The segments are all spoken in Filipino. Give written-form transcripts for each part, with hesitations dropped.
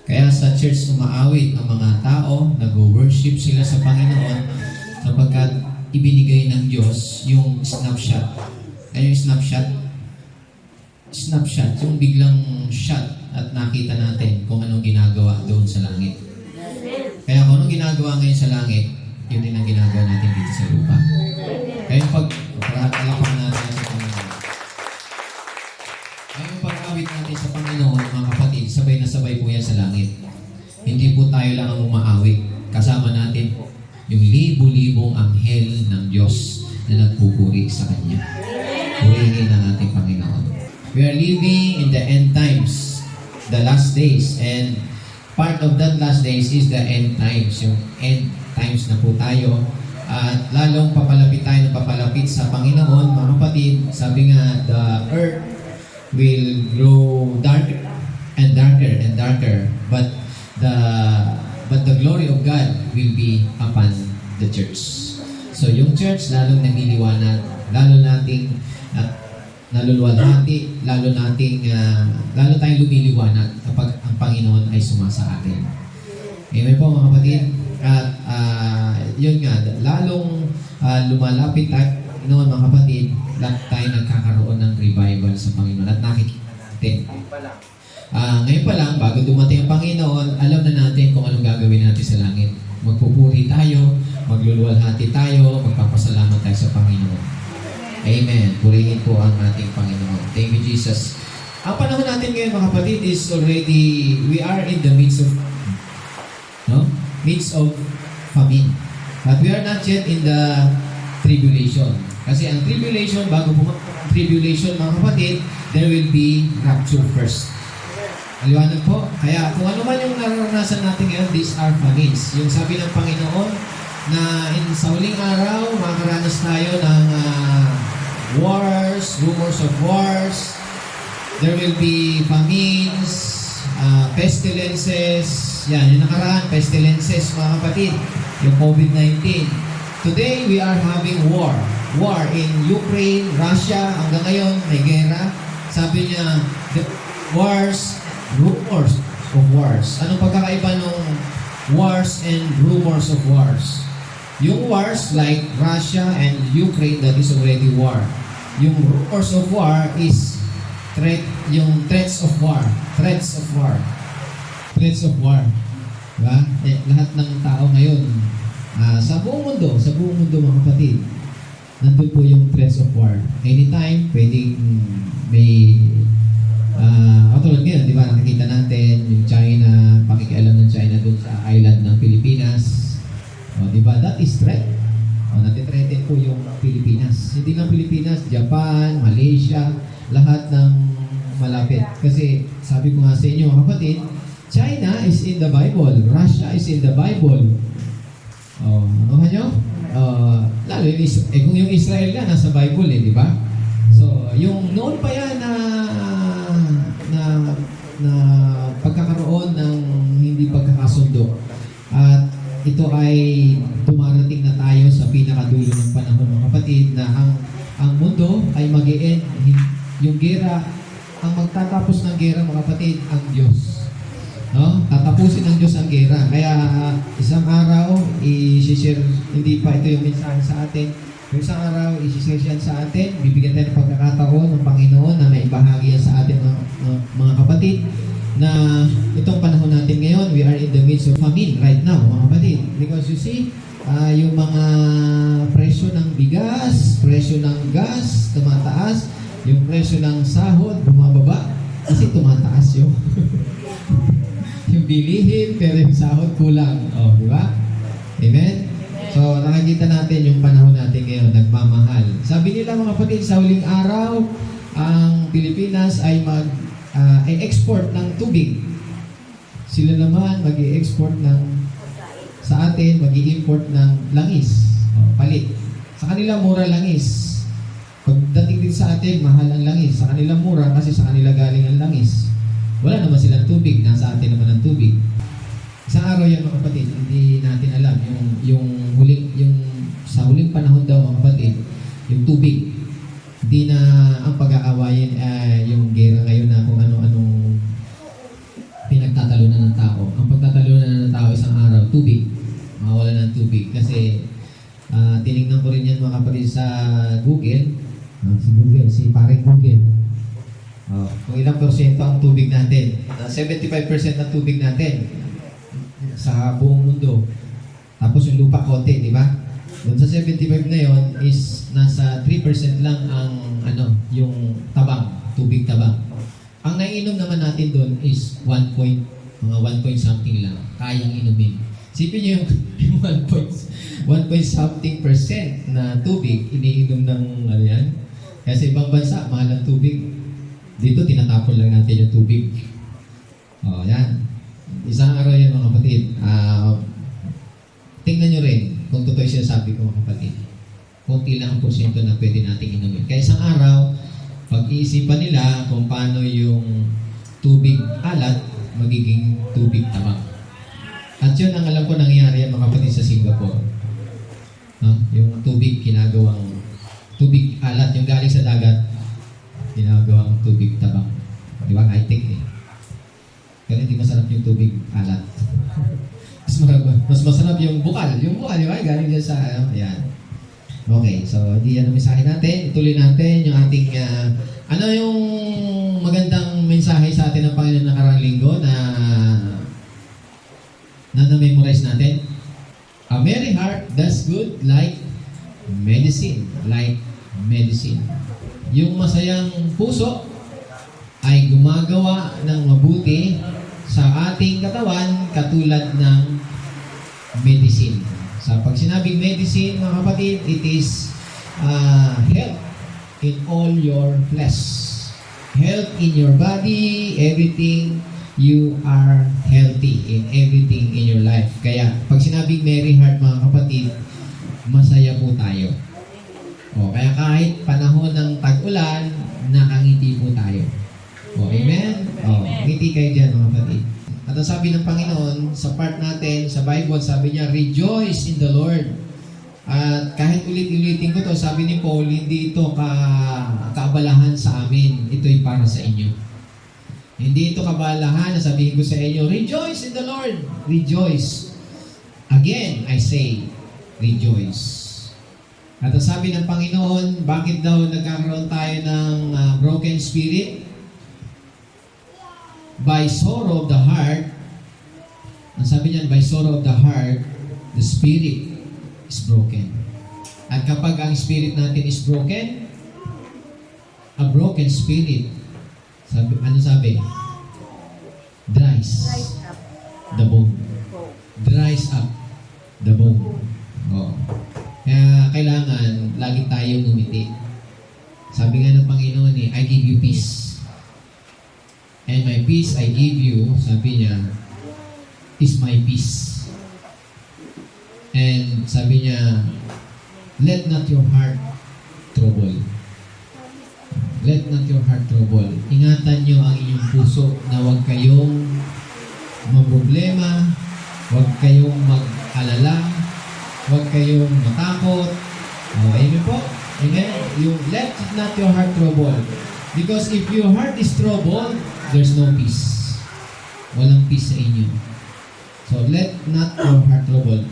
Kaya sa church umaawit ang mga tao, nag-worship sila sa Panginoon sapagkat ibinigay ng Diyos yung snapshot. Ay yung snapshot? Snapshot, yung biglang shot at nakita natin kung anong ginagawa doon sa langit. Kaya kung anong ginagawa ngayon sa langit, yun din ang ginagawa natin dito sa lupa. Kaya pag alakpan natin sa Panginoon. Kaya yung pag-awit natin sa Panginoon, mga kapatid, sabay na sabay po yan sa langit. Hindi po tayo lang ang umaawit. Kasama natin yung libo-libong anghel ng Diyos na nagpupuri sa Kanya. Purihin ang ating Panginoon. We are living in the end times, the last days, and part of that last days is the end times. Yung end times na po tayo. At lalong papalapit tayo ng papalapit sa Panginoon, mga kapatid. Sabi nga, the earth will grow darker and darker and darker, but the glory of God will be upon the church. So yung church lalong naliliwanag, lalo nating naluluwalhati, lalo tayong lumiliwanag kapag ang Panginoon ay sumasa atin. Amen po mga kapatid. At yun nga, lalong lumalapit tayo noon mga kapatid, lahat tayo nagkakaroon ng revival sa Panginoon at nakikita natin. Ngayon pa lang, bago dumating ang Panginoon, alam na natin kung anong gagawin natin sa langit. Magpupuri tayo, magluluwalhati tayo, magpapasalamat tayo sa Panginoon. Amen. Purihin po ang ating Panginoon. Thank you, Jesus. Ang panahon natin ngayon, mga kapatid, is already, we are in the midst of famine. But we are not yet in the tribulation. Kasi ang tribulation, bago pumunta ang tribulation, mga kapatid, there will be rapture first. Maliwanag po. Kaya kung ano man yung nararanasan natin ngayon, these are famines. Yung sabi ng Panginoon na sa huling araw, makakaranas tayo ng wars, rumors of wars. There will be famines, pestilences. Yan, yung nakaraan, pestilences, mga kapatid. Yung COVID-19. Today, we are having war. War in Ukraine, Russia. Hanggang ngayon, may gera. Sabi niya, the wars, rumors of wars. Anong pagkakaiba ng wars and rumors of wars? Yung wars like Russia and Ukraine, that is already war. Yung rumors of war is yung threats of war. Threats of war. Threats of war. Diba? Lahat ng tao ngayon, sa buong mundo mga kapatid, nandun po yung threats of war. Anytime, pwedeng may katulad ngayon, di ba, nakikita natin yung China, pakikialam ng China dun sa island ng Pilipinas. Di ba, that is threat. Natitreaten po yung Pilipinas. Hindi lang Pilipinas, Japan, Malaysia, lahat ng malapit. Kasi sabi ko nga sa inyo, mga kapatid, China is in the Bible. Russia is in the Bible. Ano ka nyo? Lalo kung yung Israel nga, nasa Bible di ba? So, yung noon pa yan na pagkakaroon ng hindi pagkakasundo. At ito ay dumarating na tayo sa pinakadulo ng panahon mga kapatid na ang mundo ay mag-e-end. Yung gera, ang magtatapos ng gera mga kapatid, ang Diyos. No? Tatapusin ng Diyos ang gera. Kaya isang araw, i-share, hindi pa ito yung mensahe sa atin. Yung isang araw, i-share yan sa atin. Bibigyan tayo ng pagkakataon ng Panginoon na may ibahagi yan sa atin mga kapatid. Na itong panahon natin ngayon, we are in the midst of famine right now, mga kapatid. Because you see, yung mga presyo ng bigas, presyo ng gas, tumataas. Yung presyo ng sahod, bumababa. Kasi tumataas yung yung bilihin, pero yung sahod kulang. Di ba? Amen? So, nakikita natin yung panahon natin ngayon, nagmamahal. Sabi nila mga kapatid, sa huling araw, ang Pilipinas ay export ng tubig. Sila naman mag-i-export sa atin, mag-i-import ng langis. Palit. Sa kanila, mura langis. Pagdating din sa atin, mahal ang langis. Sa kanila mura kasi sa kanila galing ang langis. Wala naman silang tubig. Nasa atin naman ang tubig. Isang araw yan mga kapatid, hindi natin alam. Sa huling panahon daw mga kapatid, yung tubig. Hindi na ang pag-aawayin yung gera ngayon na kung ano-anong pinagtatalunan ng tao. tubig. Kasi tinignan ko rin yan mga kapatid sa Google. Si paring Google. Kung ilang porsyento ang tubig natin. 75% ng tubig natin sa buong mundo. Tapos yung lupa konti, di ba? Doon sa 75 na yon is nasa 3% lang ang yung tabang, tubig tabang. Ang naiinom naman natin doon is 1 point something lang. Kayang inumin. Sipin niyo yung 1 point something percent na tubig iniinom ng yan. Kasi ibang bansa, mahal ang tubig. Dito, tinatapon lang natin yung tubig. Yan. Isang araw yan mga kapatid. Tingnan nyo rin kung totoo yung sinasabi ko mga kapatid. Kunti lang ang porsyento na pwede nating inumin. Kaya isang araw, pag-iisipan nila kung paano yung tubig alat magiging tubig tabang. At yun ang alam ko nangyayari mga kapatid sa Singapore. Yung tubig ginagawang tubig alat, yung galing sa dagat, ginagawang tubig tabang. Di ba? High-tech eh. Pero hindi masarap yung tubig alat. Mas masarap yung bukal. Yung bukal, di ba? Galing dyan sa, ayan. Okay, so di yan ang mensahe natin. Ituloy natin yung ating, ano yung magandang mensahe sa atin ng Panginoon nakarang linggo na na-memorize natin? A merry heart does good like medicine. Like medicine. Yung masayang puso ay gumagawa ng mabuti sa ating katawan katulad ng medicine. Sa pag sinabing medicine, mga kapatid, it is health in all your flesh. Health in your body, everything, you are healthy in everything in your life. Kaya, pag sinabing merry heart, mga kapatid, masaya po tayo. Kaya kahit panahon ng tag-ulan, nakangiti po tayo. Amen? Ngiti kayo dyan, mga kapatid. At ang sabi ng Panginoon, sa part natin, sa Bible, sabi niya, rejoice in the Lord. At kahit ulit-ulitin ko to, sabi ni Paul, hindi ito kaabalahan sa amin. Ito'y para sa inyo. Hindi ito kabalahan na sabihin ko sa inyo, rejoice in the Lord. Rejoice. Again, I say, rejoice. At ang sabi ng Panginoon, bakit daw nagkakaroon tayo ng broken spirit? By sorrow of the heart, ang sabi niyan, by sorrow of the heart, the spirit is broken. At kapag ang spirit natin is broken, a broken spirit, ano sabi? Dries the bone. Dries up the bone. Kaya kailangan lagi tayong ngumiti. Sabi nga ng Panginoon I give you peace. And my peace I give you, sabi niya, is my peace. And sabi niya, let not your heart trouble. Let not your heart trouble. Ingatan niyo ang inyong puso na huwag kayong mamroblema, huwag kayong mag-alala, huwag kayong matakot. Amen po? Amen? Let not your heart trouble. Because if your heart is troubled, there's no peace. Walang peace sa inyo. So, let not your heart trouble.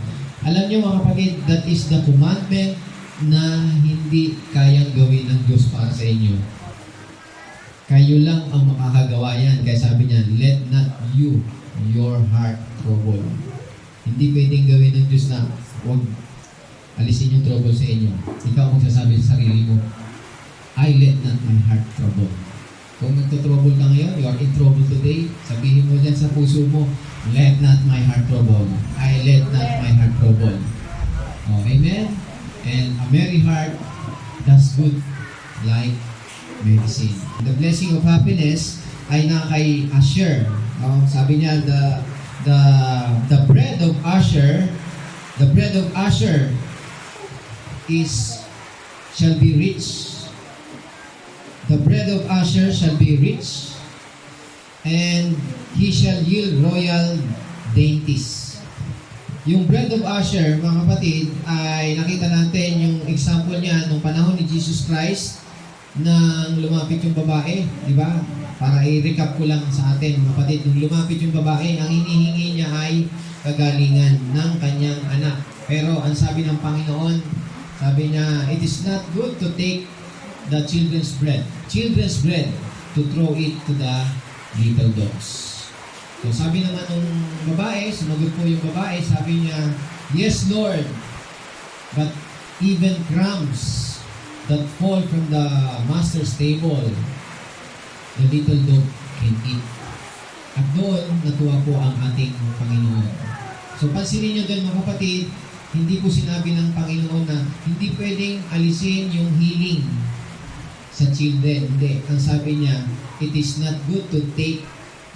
Alam niyo mga kapatid, that is the commandment na hindi kayang gawin ng Diyos para sa inyo. Kayo lang ang makakagawa yan. Kaya sabi niya, let not your heart trouble. Hindi pwedeng gawin ng Diyos na huwag alisin yung trouble sa inyo. Ikaw magsasabi sa sarili mo, I let not my heart trouble. Kung nagtotrouble ka ngayon, you are in trouble today, sabihin mo dyan sa puso mo, let not my heart trouble. I let not my heart trouble. Amen? And a merry heart does good like medicine. The blessing of happiness ay na kay Asher. Sabi niya, the bread of Asher shall be rich. The bread of Asher shall be rich, and he shall yield royal dainties. Yung bread of Asher, mga kapatid, ay nakita natin yung example niya nung panahon ni Jesus Christ nang lumapit yung babae, di ba? Para i-recap ko lang sa atin, mga kapatid, nung lumapit yung babae, ang hinihingi niya ay kagalingan ng kanyang anak. Pero ang sabi ng Panginoon, sabi niya, it is not good to take the children's bread, to throw it to the little dogs. So sabi naman ng babae, sumagot po yung babae, sabi niya, yes Lord, but even crumbs that fall from the master's table, the little dog can eat. At doon, natuwa po ang ating Panginoon. So pansinin niyo doon mga kapatid, hindi po sinabi ng Panginoon na hindi pwedeng alisin yung healing sa children. Hindi. Ang sabi niya, it is not good to take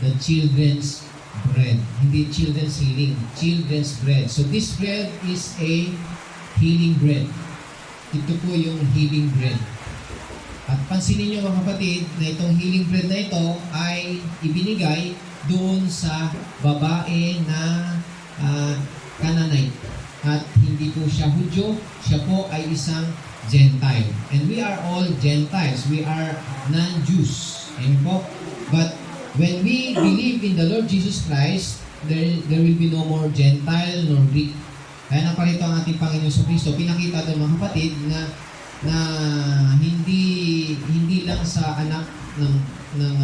the children's bread. Hindi children's healing, children's bread. So this bread is a healing bread. Ito po yung healing bread. At pansinin niyo mga kapatid na itong healing bread na ito ay ibinigay doon sa babae na Canaanite. At hindi po siya Hudyo, siya po ay isang Gentile. And we are all Gentiles. We are non-Jews. Amen po? But when we believe in the Lord Jesus Christ, there will be no more Gentile nor Greek. Kaya naparito ang ating Panginoon sa Kristo. Pinakita doon mga kapatid na hindi lang sa anak ng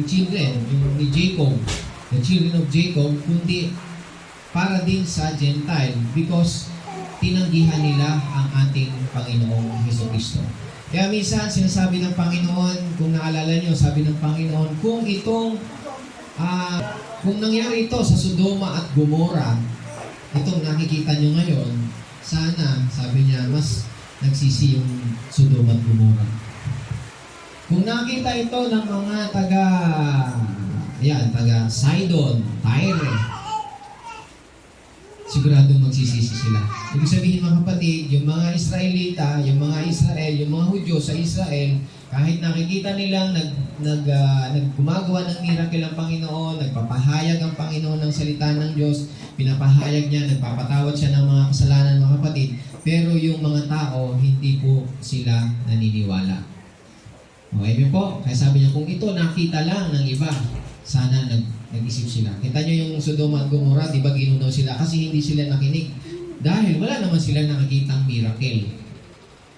children, yung ni Jacob, the children of Jacob, kundi para din sa Gentile because tinanggihan nila ang ating Panginoong Jesucristo. Kaya minsan sinasabi ng Panginoon, kung naalala niyo, sabi ng Panginoon, kung nangyari ito sa Sodoma at Gomora, itong nakikita niyo ngayon, sana, sabi niya, mas nagsisi yung Sodoma at Gomora. Kung nakita ito ng mga taga Sidon, Tyre, siguradong magsisisi sila. Ibig sabihin mga kapatid, yung mga Israelita, yung mga Israel, yung mga Hudyo sa Israel, kahit nakikita nilang gumagawa ng miracle ang Panginoon, nagpapahayag ang Panginoon ng salita ng Diyos, pinapahayag niya, nagpapatawad siya ng mga kasalanan mga kapatid, pero yung mga tao, hindi po sila naniniwala. Okay po? Kaya sabi niya, kung ito nakita lang ng iba, sana nag-isip sila. Kita nyo yung Sodoma at Gomora, di ba ginunaw sila? Kasi hindi sila nakinig. Dahil wala naman sila nakikitang miracle.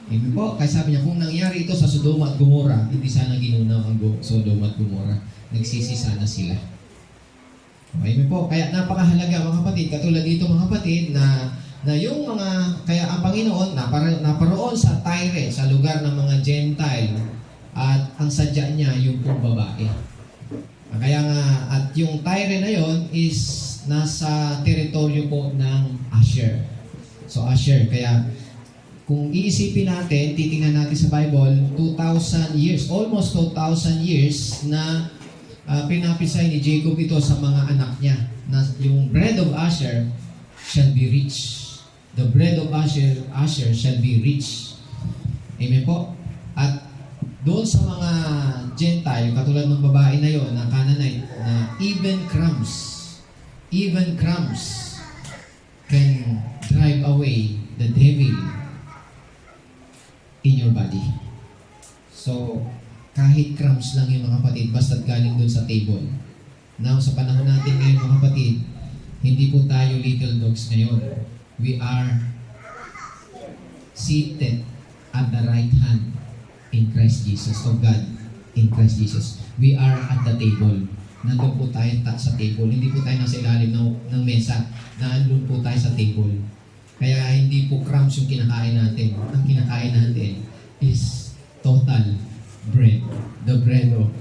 Amen po? Kaya sabi niya, kung nangyari ito sa Sodoma at Gomora, hindi sana ginunaw ang Sodoma at Gomora. Nagsisi sana sila. Amen po? Kaya napakahalaga mga kapatid, katulad dito mga kapatid, na yung mga, kaya ang Panginoon naparoon sa Tyre, sa lugar ng mga Gentile, at ang sadya niya yung pong babae. Kaya nga, at yung Tyre na yon is nasa teritoryo po ng Asher. So Asher, kaya kung iisipin natin, titingnan natin sa Bible, 2,000 years, almost 2,000 years na pinapisay ni Jacob ito sa mga anak niya. Na yung bread of Asher shall be rich. The bread of Asher shall be rich. Amen po? At doon sa mga Gentile, katulad ng babae na yon, na Canaanite, na even crumbs can drive away the devil in your body. So, kahit crumbs lang yung mga kapatid, basta't galing doon sa table. Now, sa panahon natin ngayon mga kapatid, hindi po tayo little dogs ngayon. We are seated at the right hand in Christ Jesus, of God, in Christ Jesus. We are at the table. Nandun po tayo sa table. Hindi po tayo nasa ilalim ng mesa. Nandun po tayo sa table. Kaya hindi po crumbs yung kinakain natin. Ang kinakain natin is total bread. The bread of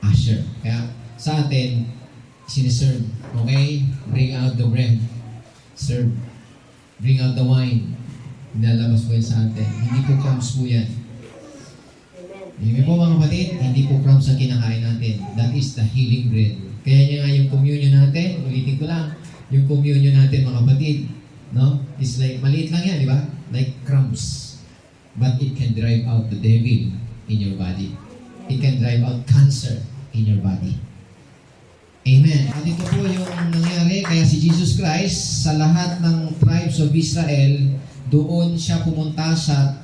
Asher. Kaya sa atin, siniserve. Okay? Bring out the bread. Serve. Bring out the wine. Nilalabas po yan sa atin. Hindi po crumbs po yan. Hindi po mga kapatid, hindi po crumbs ang kinakain natin. That is the healing bread. Kaya niya nga yung communion natin, ulitin ko lang, yung communion natin mga kapatid, no? It's like, maliit lang yan, di ba? Like crumbs. But it can drive out the devil in your body. It can drive out cancer in your body. Amen. At ito po yung nangyari, kaya si Jesus Christ, sa lahat ng tribes of Israel, doon siya pumunta sa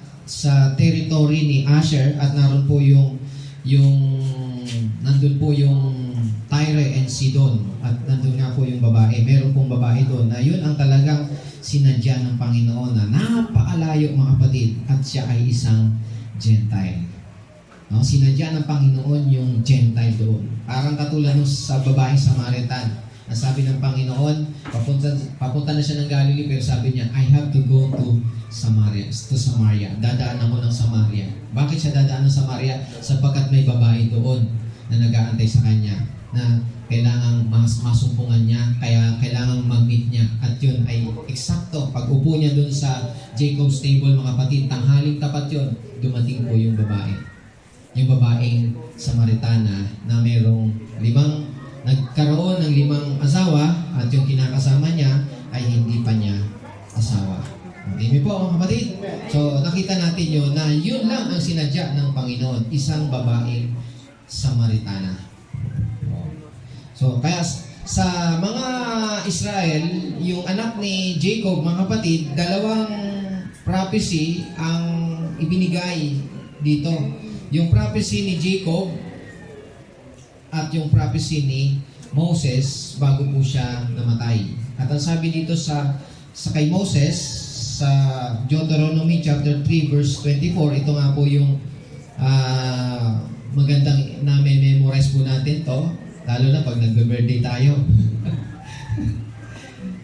territory ni Asher at naroon po nandun po yung Tyre and Sidon at nandun nga po yung babae. Meron pong babae doon na yun ang talagang sinadya ng Panginoon na napakalayo mga kapatid at siya ay isang Gentile. No? Sinadya ng Panginoon yung Gentile doon. Parang katulad nung sa babaeng Samaritan. Ang sabi ng Panginoon, papunta na siya ng Galilee, pero sabi niya, I have to go to Samaria. Dadaan ako ng Samaria. Bakit siya dadaan ng Samaria? Sapagkat may babae doon na nag-aantay sa kanya, na kailangang masumpungan niya, kaya kailangang mag-meet niya. At yun ay eksakto. Pag upo niya doon sa Jacob's table, mga kapatid, tanghaling tapat yun, dumating po yung babae. Yung babaeng Samaritana na nagkaroon ng 5 asawa, at yung kinakasama niya ay hindi pa niya asawa. Okay po mga kapatid? So nakita natin yun na yun lang ang sinadya ng Panginoon, isang babaeng Samaritana. So kaya sa mga Israel, yung anak ni Jacob, mga kapatid, 2 prophecy ang ibinigay dito. Yung prophecy ni Jacob at yung prophecy ni Moses bago po siya namatay. At ang sabi dito sa kay Moses sa Deuteronomy chapter 3 verse 24, ito nga po yung magandang na memorize po natin to, lalo na pag nagbe-birthday tayo.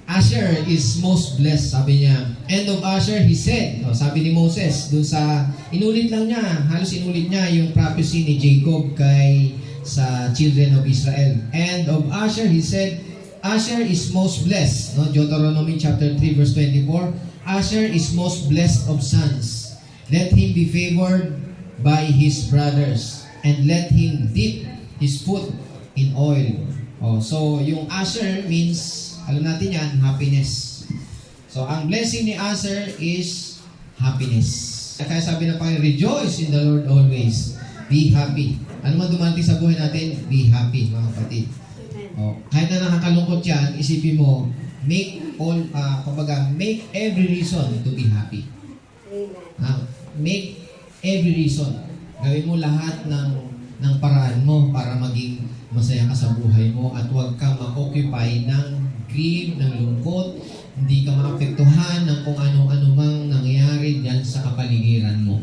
Asher is most blessed, sabi niya. And of Asher, he said, sabi ni Moses, dun sa, inulit lang niya, halos inulit niya yung prophecy ni Jacob sa children of Israel. And of Asher, he said, Asher is most blessed. Deuteronomy chapter 3 verse 24, Asher is most blessed of sons. Let him be favored by his brothers, and let him dip his foot in oil. So yung Asher means, alam natin yan, happiness. So ang blessing ni Asher is happiness. Kaya sabi ng Panginoon, rejoice in the Lord always. Be happy. Ano man dumating sa buhay natin, be happy, mga kapatid. Kahit na nakakalungkot yan, isipin mo, make every reason to be happy. Make every reason. Gawin mo lahat ng paraan mo para maging masaya ka sa buhay mo, at huwag ka ma-occupy ng grief, ng lungkot, hindi ka maapektuhan ng kung ano-ano mang nangyayari dyan sa kapaligiran mo.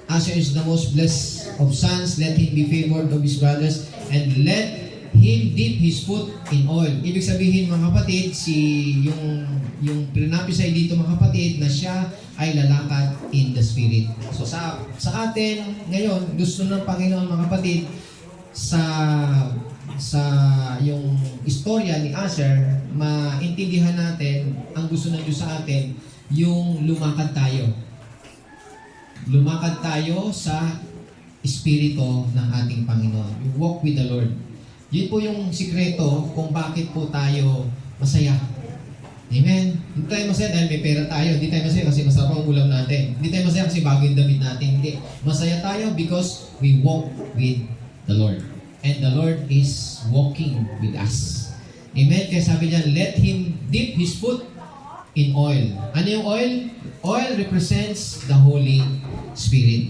Asher is the most blessed of sons, let him be favored of his brothers, and let him dip his foot in oil. Ibig sabihin mga kapatid, yung prinapisay dito mga kapatid, na siya ay lalakad in the Spirit. So sa atin ngayon, gusto ng Panginoon mga kapatid, sa yung istorya ni Asher, maintindihan natin, ang gusto ng Diyos sa atin, yung lumakad tayo. Lumakad tayo sa Espiritu ng ating Panginoon. You walk with the Lord. Yun po yung sikreto kung bakit po tayo masaya. Amen? Hindi tayo masaya dahil may pera tayo. Hindi tayo masaya kasi masarap ang ulam natin. Hindi tayo masaya kasi bago yung damit natin. Hindi. Masaya tayo because we walk with the Lord. And the Lord is walking with us. Amen? Kaya sabi niya, let him dip his foot in oil. Ano yung oil? Oil represents the Holy Spirit.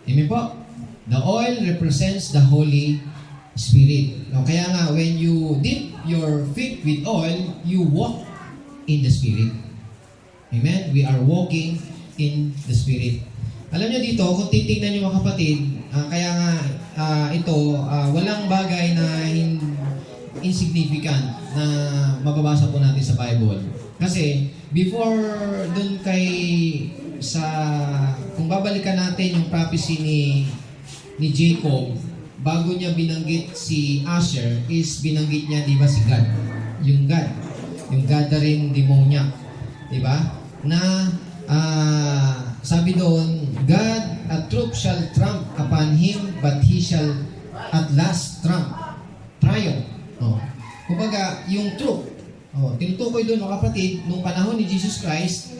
Amen po? The oil represents the Holy Spirit. Kaya nga, when you dip your feet with oil, you walk in the Spirit. Amen? We are walking in the Spirit. Alam nyo dito, kung titignan nyo mga kapatid, kaya nga walang bagay na insignificant na mababasa po natin sa Bible. Kasi, before dun kung babalikan natin yung prophecy ni Jacob, bago niya binanggit si Asher, is binanggit niya, di ba, si God. Yung gathering demoniac. Di ba? Na, sabi doon, God, a troop shall tramp upon him, but he shall at last triumph. Kumbaga, yung troop, tinutukoy doon mga kapatid, nung panahon ni Jesus Christ,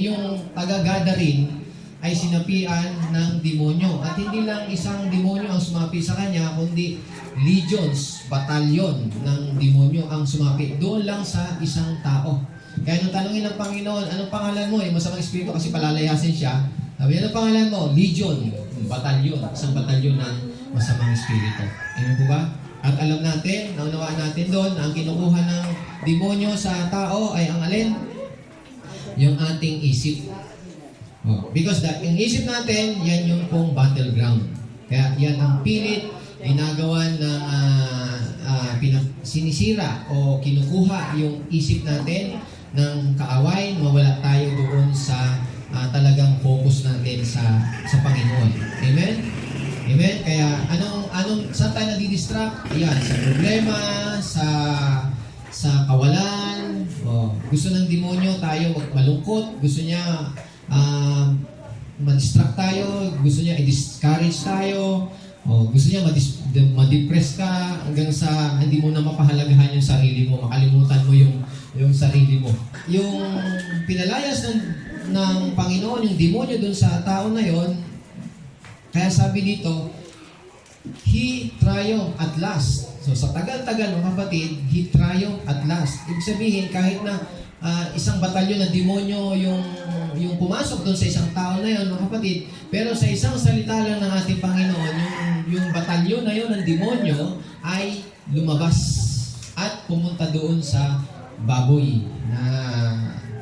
yung taga-gathering ay sinapian ng demonyo. At hindi lang isang demonyo ang sumapi sa kanya, kundi legions, batalyon ng demonyo ang sumapi. Doon lang sa isang tao. Kaya nung tanongin ng Panginoon, anong pangalan mo? Yung masamang espiritu kasi palalayasin siya. Sabi, anong pangalan mo? Legion, batalyon, isang batalyon ng masamang espiritu. Ano po ba? At alam natin, naunawaan natin doon, ang kinukuha ng demonyo sa tao ay ang alin? yung ating isip. Because yung isip natin, yan yung pong battleground. Kaya yan ang pilit, ginagawa ng sinisira o kinukuha yung isip natin ng kaaway, mawala tayo doon sa talagang focus natin sa Panginoon. Amen? Amen? Kaya saan tayo nadidistract? Ayan, sa problema, sa kawalan. Gusto ng demonyo tayo malungkot. Gusto niya ma-distract tayo. Gusto niya i-discourage tayo. Gusto niya ma-depress ka hanggang sa hindi mo na mapahalagahan yung sarili mo. Makalimutan mo yung sarili mo. Yung pinalayas ng Panginoon, yung demonyo dun sa tao na yon, kaya sabi dito, He triumphed at last. So sa tagal-tagal mga kapatid, He triumphed at last. Ibig sabihin, kahit na isang batalyon na demonyo yung pumasok doon sa isang tao na yon, mga kapatid, pero sa isang salita lang ng ating Panginoon, yung batalyon na yon ng demonyo ay lumabas at pumunta doon sa baboy. Na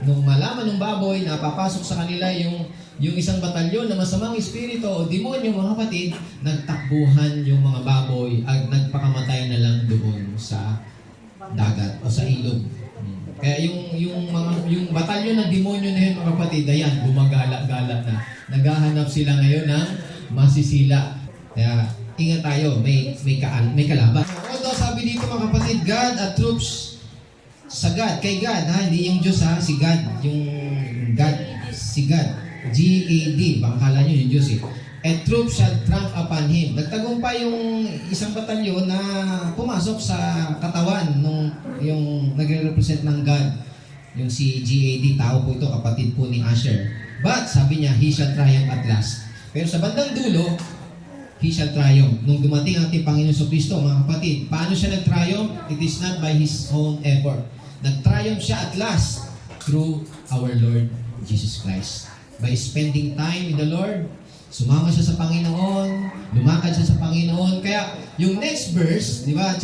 nung malaman ng baboy na papasok sa kanila yung isang batalyon na masamang espiritu o demonyo, mga kapatid, nagtakbuhan yung mga baboy at nagpakamatay na lang doon sa dagat o sa ilog. Kaya yung batalyon ng demonyo na yun, mga kapatid, ayan, gumagala-gala na. Naghahanap sila ngayon ng masisila. Kaya ingat tayo, may kalaban. Although sabi dito, mga kapatid, God at troops sa God, kay God, hindi yung Diyos, si God, yung God, si God. G-A-D, baka kala nyo yung Diyos And troops shall tramp upon Him. Nagtagumpay yung isang batalyon na pumasok sa katawan yung nagre-represent ng God. Yung si G-A-D, tao po ito, kapatid po ni Asher. But, sabi niya, He shall triumph at last. Pero sa bandang dulo, He shall triumph. Nung dumating ang ating Panginoon Kristo, mga kapatid, paano siya nag-triumph? It is not by His own effort. Nag-triumph siya at last through our Lord Jesus Christ. By spending time with the Lord, sumama siya sa Panginoon, lumakad siya sa Panginoon. Kaya yung next verse, di ba,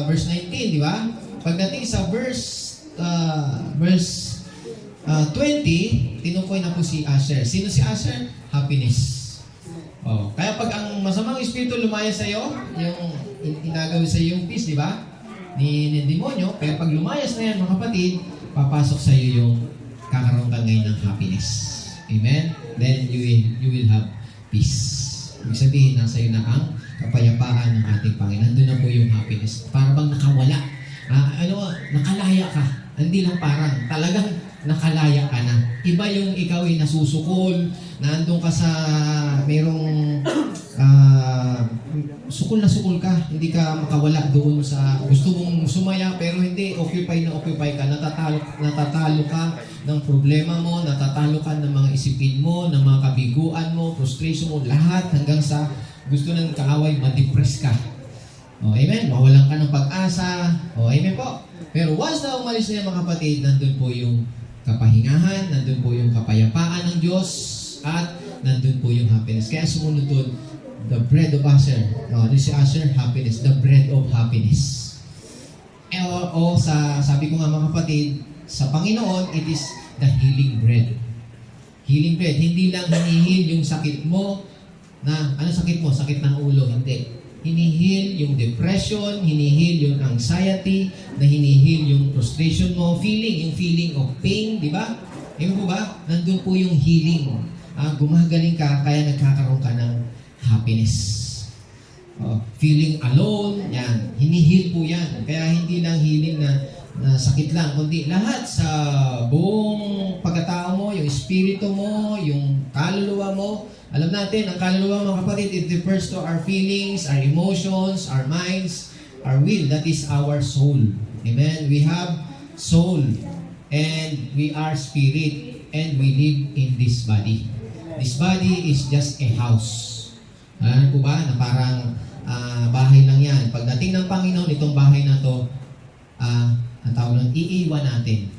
verse 19, di ba? Pagdating sa verse 20, tinukoy na po si Asher. Sino si Asher? Happiness. Kaya pag ang masamang espiritu lumaya sa iyo, yung inagawin sa iyo yung peace, di ba? Ni demonyo, kaya pag lumayas na yan, mga kapatid, papasok sa iyo yung kakaroon ka ngayon ng happiness. Amen? Then you will have peace. Ibig sabihin, nasa iyo na ang kapayapaan ng ating Panginoon. Nandun na po yung happiness. Para bang nakawala. Nakalaya ka. Hindi lang parang, talagang nakalaya ka na. Iba yung ikaw ay nasusukol, nandun ka sa merong sukol na sukol ka, hindi ka makawala doon sa gusto mong sumaya pero hindi, occupy ka, natatalo ka ng problema mo, natatalo ka ng mga isipin mo, ng mga kabiguan mo, frustration mo, lahat hanggang sa gusto ng kaaway, ma-depress ka. Amen? Mawalan ka ng pag-asa. Amen po. Pero once na umalis na yung mga kapatid, nandun po yung kapahingahan, nandun po yung kapayapaan ng Diyos, at nandun po yung happiness. Kaya sumunod doon, the bread of Asher. This is Asher, happiness. The bread of happiness. Sabi ko nga mga kapatid, sa Panginoon, it is the healing bread. Healing bread. Hindi lang hinihil yung sakit mo, na, ano sakit mo? Sakit ng ulo. Hindi. Hinihil yung depression, hinihil yung anxiety, na hinihil yung frustration mo, yung feeling of pain, di ba? Yung po ba? Nandun po yung healing. Gumagaling ka, kaya nagkakaroon ka ng happiness. Feeling alone, yan. Hinihil po yan. Kaya hindi lang healing na sakit lang, kundi lahat sa buong pagkatao mo, yung espiritu mo, yung kaluluwa mo. Alam natin, ang kaluluwa, mga kapatid, it refers to our feelings, our emotions, our minds, our will. That is our soul. Amen? We have soul, and we are spirit, and we live in this body. This body is just a house. Alam po ba, na parang bahay lang yan. Pagdating ng Panginoon, itong bahay na to, ang tawag ng iiwan natin.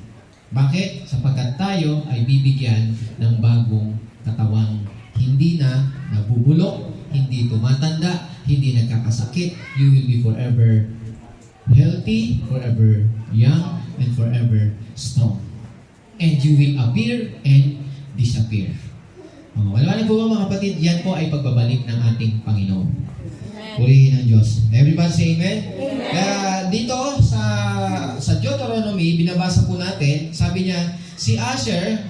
Bakit? Sapagkat tayo ay bibigyan ng bagong katawang hindi na nabubulok, hindi tumatanda, hindi nagkakasakit. You will be forever healthy, forever young, and forever strong. and you will appear and disappear. Wala po ba mga kapatid? Yan po ay pagbabalik ng ating Panginoon. Purihin ang Diyos. Everybody say amen? Amen. Kaya dito sa Deuteronomy, binabasa po natin, sabi niya, si Asher,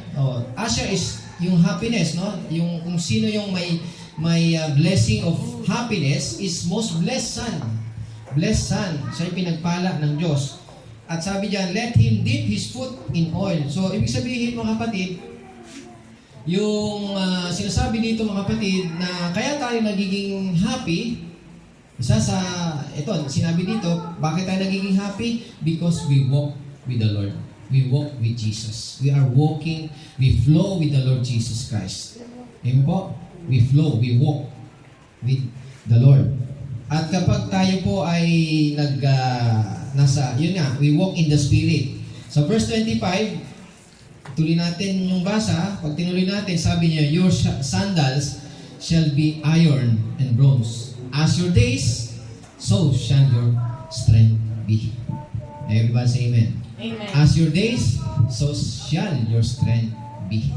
Asher is yung happiness, no? Yung kung sino yung may blessing of happiness is most blessed son. Blessed son. Siya yung pinagpala ng Diyos. At sabi diyan, let him dip his foot in oil. So, ibig sabihin mga kapatid, yung sinasabi dito mga kapatid na kaya tayo nagiging happy, ito, sinabi dito, bakit tayo nagiging happy? Because we walk with the Lord. We walk with Jesus. We are walking, we flow with the Lord Jesus Christ. Amen po? We flow, we walk with the Lord. At kapag tayo po ay we walk in the Spirit. So verse 25, tuloy natin yung basa. Pag tinuloy natin, sabi niya, your sandals shall be iron and bronze. As your days, so shall your strength be. Everybody say amen. Amen. As your days, so shall your strength be.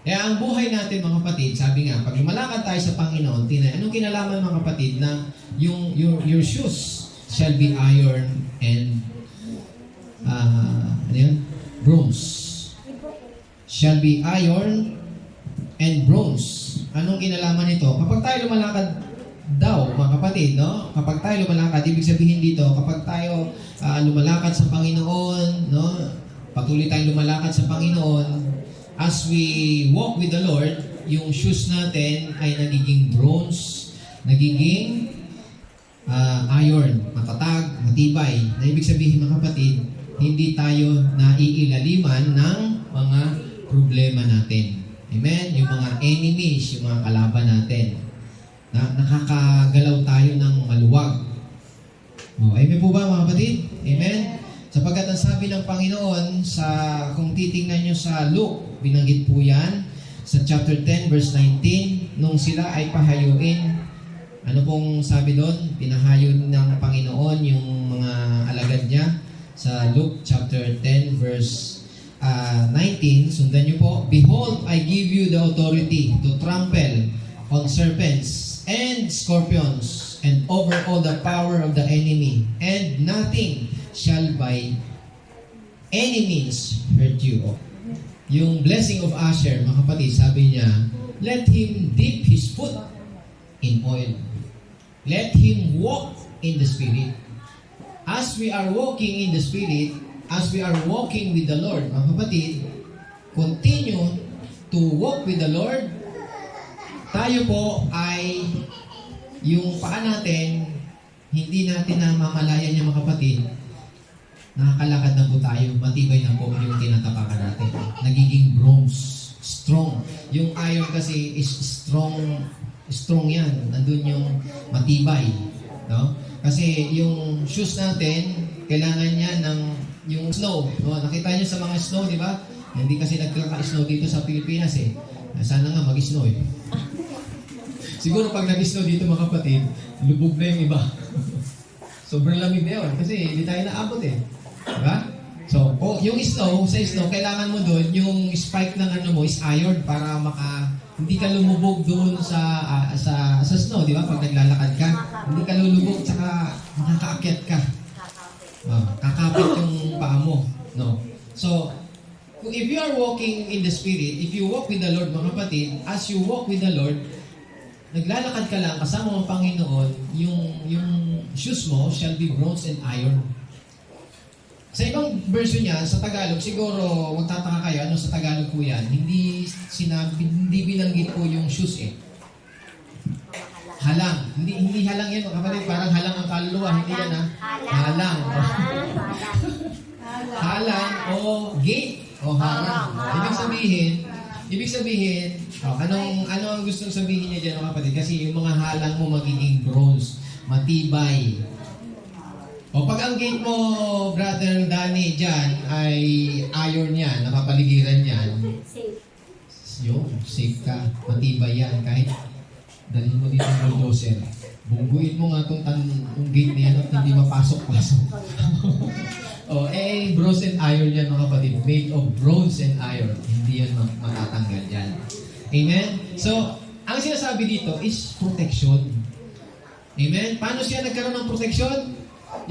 Kaya ang buhay natin mga kapatid, sabi nga, pag lumalakad tayo sa Panginoon, anong kinalaman mga kapatid na your shoes shall be iron and bronze. Shall be iron and bronze. Anong kinalaman nito? Kapag tayo lumalakad daw, mga kapatid, no? Kapag tayo lumalakad, ibig sabihin dito, kapag tayo lumalakad sa Panginoon, no? Patuloy tayong lumalakad sa Panginoon, as we walk with the Lord, yung shoes natin ay nagiging bronze, nagiging iron, matatag, matibay. Na ibig sabihin mga kapatid, hindi tayo naiilaliman ng mga problema natin. Amen? Yung mga enemies, yung mga kalaban natin. Nakakagalaw tayo ng maluwag. Amen po ba mga kapatid? Amen? Sapagkat ang sabi ng Panginoon, kung titingnan nyo sa Luke, binanggit po yan, sa chapter 10, verse 19, nung sila ay pahayuin, ano pong sabi doon? Pinahayo ng Panginoon yung mga alagad niya sa Luke chapter 10, verse 19, sundan nyo po, behold, I give you the authority to trample on serpents and scorpions and over all the power of the enemy, and nothing shall by any means hurt you. Yung blessing of Asher, mga kapatid, sabi niya, let him dip his foot in oil. Let him walk in the Spirit. As we are walking in the Spirit, as we are walking with the Lord, mga kapatid, continue to walk with the Lord. Tayo po ay yung paa natin, hindi natin namamalayan yung mga kapatid, nakakalakad na po tayo, matibay na po yung tinatapakan natin. Nagiging bronze, strong. Yung iron kasi is strong yan. Nandun yung matibay. No? Kasi yung shoes natin, kailangan niya ng yung snow. No? Nakita niyo sa mga snow, di ba? Hindi kasi nagkaka-snow dito sa Pilipinas eh. Sana nga mag-snow eh. Siguro pag nag-snow dito mga kapatid, lubog na yung iba. Sobrang lamig na yun kasi hindi tayo naabot eh. Diba? So, yung snow, sa snow, kailangan mo doon, yung spike ng ano mo is iron para hindi ka lumubog doon sa snow, di ba? Pag naglalakad ka, hindi ka lulubog, saka makakaakyat ka. Kakapit yung paa mo. No? So, if you are walking in the Spirit, if you walk with the Lord, mga kapatid, as you walk with the Lord, naglalakad ka lang kasama ng Panginoon, yung shoes mo shall be bronze and iron. Sa ibang version niya, sa Tagalog, siguro magtataka kayo, ano sa Tagalog po yan, hindi binanggit po yung shoes eh. Halang. Hindi halang yan, kapatid, parang halang ang kaluluwa, hindi yan ha. Halang. Halang o gate o harang. Ibig sabihin, ano ang gustong sabihin niya dyan, kapatid? Kasi yung mga halang mo magiging bronze, matibay. O pag ang gate mo, Brother Danny, dyan, ay iron yan, nakapaligiran yan. Safe ka, matibay yan, kahit dalhin mo dito ng bulldozer. Bungguin mo nga itong gate niya at hindi mapasok-pasok. Bronze and iron yan mga kapatid. Made of bronze and iron. Hindi yan matatanggal yan. Amen? So, ang sinasabi dito is protection. Amen? Paano siya nagkaroon ng protection?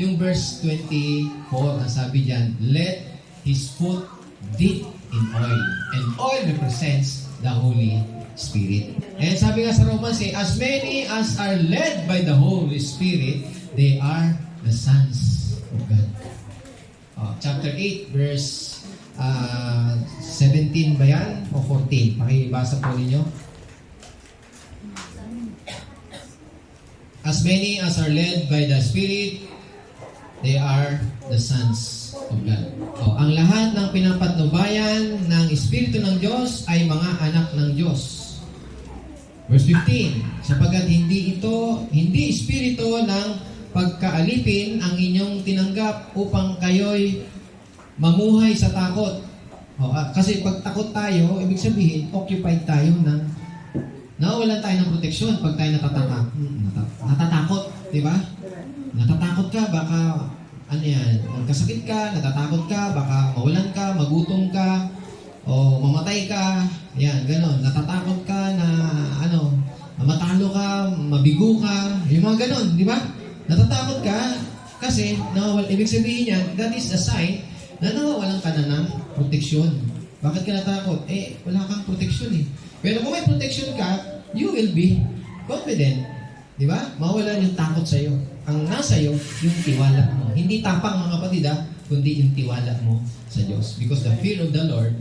Yung verse 24, ang sabi diyan, let his foot dip in oil. And oil represents the Holy Spirit. And sabi nga sa Romans, as many as are led by the Holy Spirit, they are the sons of God. Chapter 8, verse 17 ba yan? O 14? Pakibasa po ninyo. As many as are led by the Spirit, they are the sons of God. Ang lahat ng pinapatnubayan ng Espiritu ng Diyos ay mga anak ng Diyos. Verse 15, sapagkat hindi Espiritu ng pagkaalipin ang inyong tinanggap upang kayo'y mamuhay sa takot. Kasi pag takot tayo, ibig sabihin, occupied tayo ng nawawalan tayo ng proteksyon pag tayo natatakot. Di ba? Natatakot ka, baka magkasakit ka, natatakot ka, baka mawalan ka, magutom ka, o mamatay ka. Yan, ganon. Natatakot ka na matalo ka, mabigo ka, yung mga ganon, di ba? Natatakot ka kasi ibig sabihin yan, that is a sign na nawawalan ka na ng proteksyon. Bakit ka natakot? Wala kang proteksyon eh. Pero kung may protection ka, you will be confident. Di ba? Mawalan yung takot sa'yo. Ang nasa iyo, yung tiwala mo. Hindi tapang mga kapatid kundi yung tiwala mo sa Diyos. Because the fear of the Lord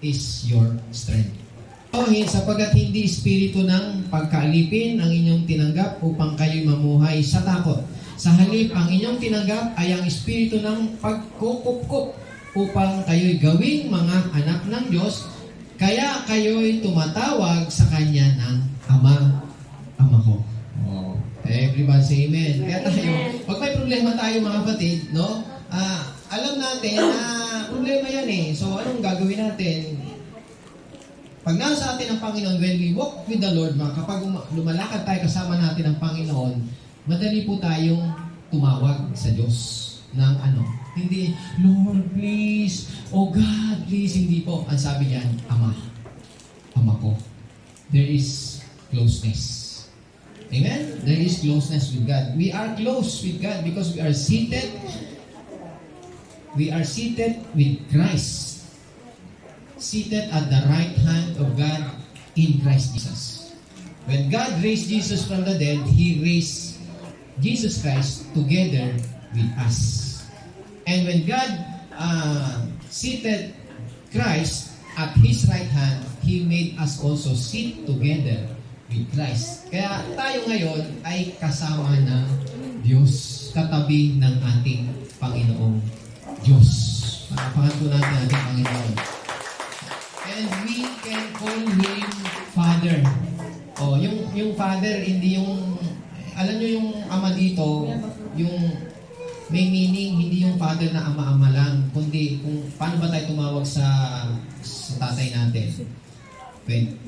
is your strength. Sapagkat hindi espiritu ng pagkaalipin ang inyong tinanggap upang kayo'y mamuhay sa takot. Sa halip, ang inyong tinanggap ay ang espiritu ng pagkukupkup upang kayo'y gawing mga anak ng Diyos, kaya kayo'y tumatawag sa Kanya ng Ama ko. Everybody say amen. Kaya tayo, pag may problema tayo mga kapatid, alam natin na problema yan eh. So, anong gagawin natin? Pag nasa atin ang Panginoon, when we walk with the Lord, kapag lumalakad tayo kasama natin ang Panginoon, madali po tayong tumawag sa Diyos ng Hindi, Lord, please. Oh God, please. Hindi po. Ang sabi niyan, Ama ko. There is closeness. Amen? There is closeness with God. We are close with God because we are seated with Christ. Seated at the right hand of God in Christ Jesus. When God raised Jesus from the dead, He raised Jesus Christ together with us. And when God seated Christ at His right hand, He made us also sit together with Christ. Kaya tayo ngayon ay kasama ng Diyos, katabi ng ating Panginoong Diyos. Panapakan po natin ating Panginoon. And we can call Him Father. Yung Father, hindi yung, alam nyo yung Ama dito, yung may meaning, hindi yung Father na ama-ama lang, kundi kung paano ba tayo tumawag sa tatay natin.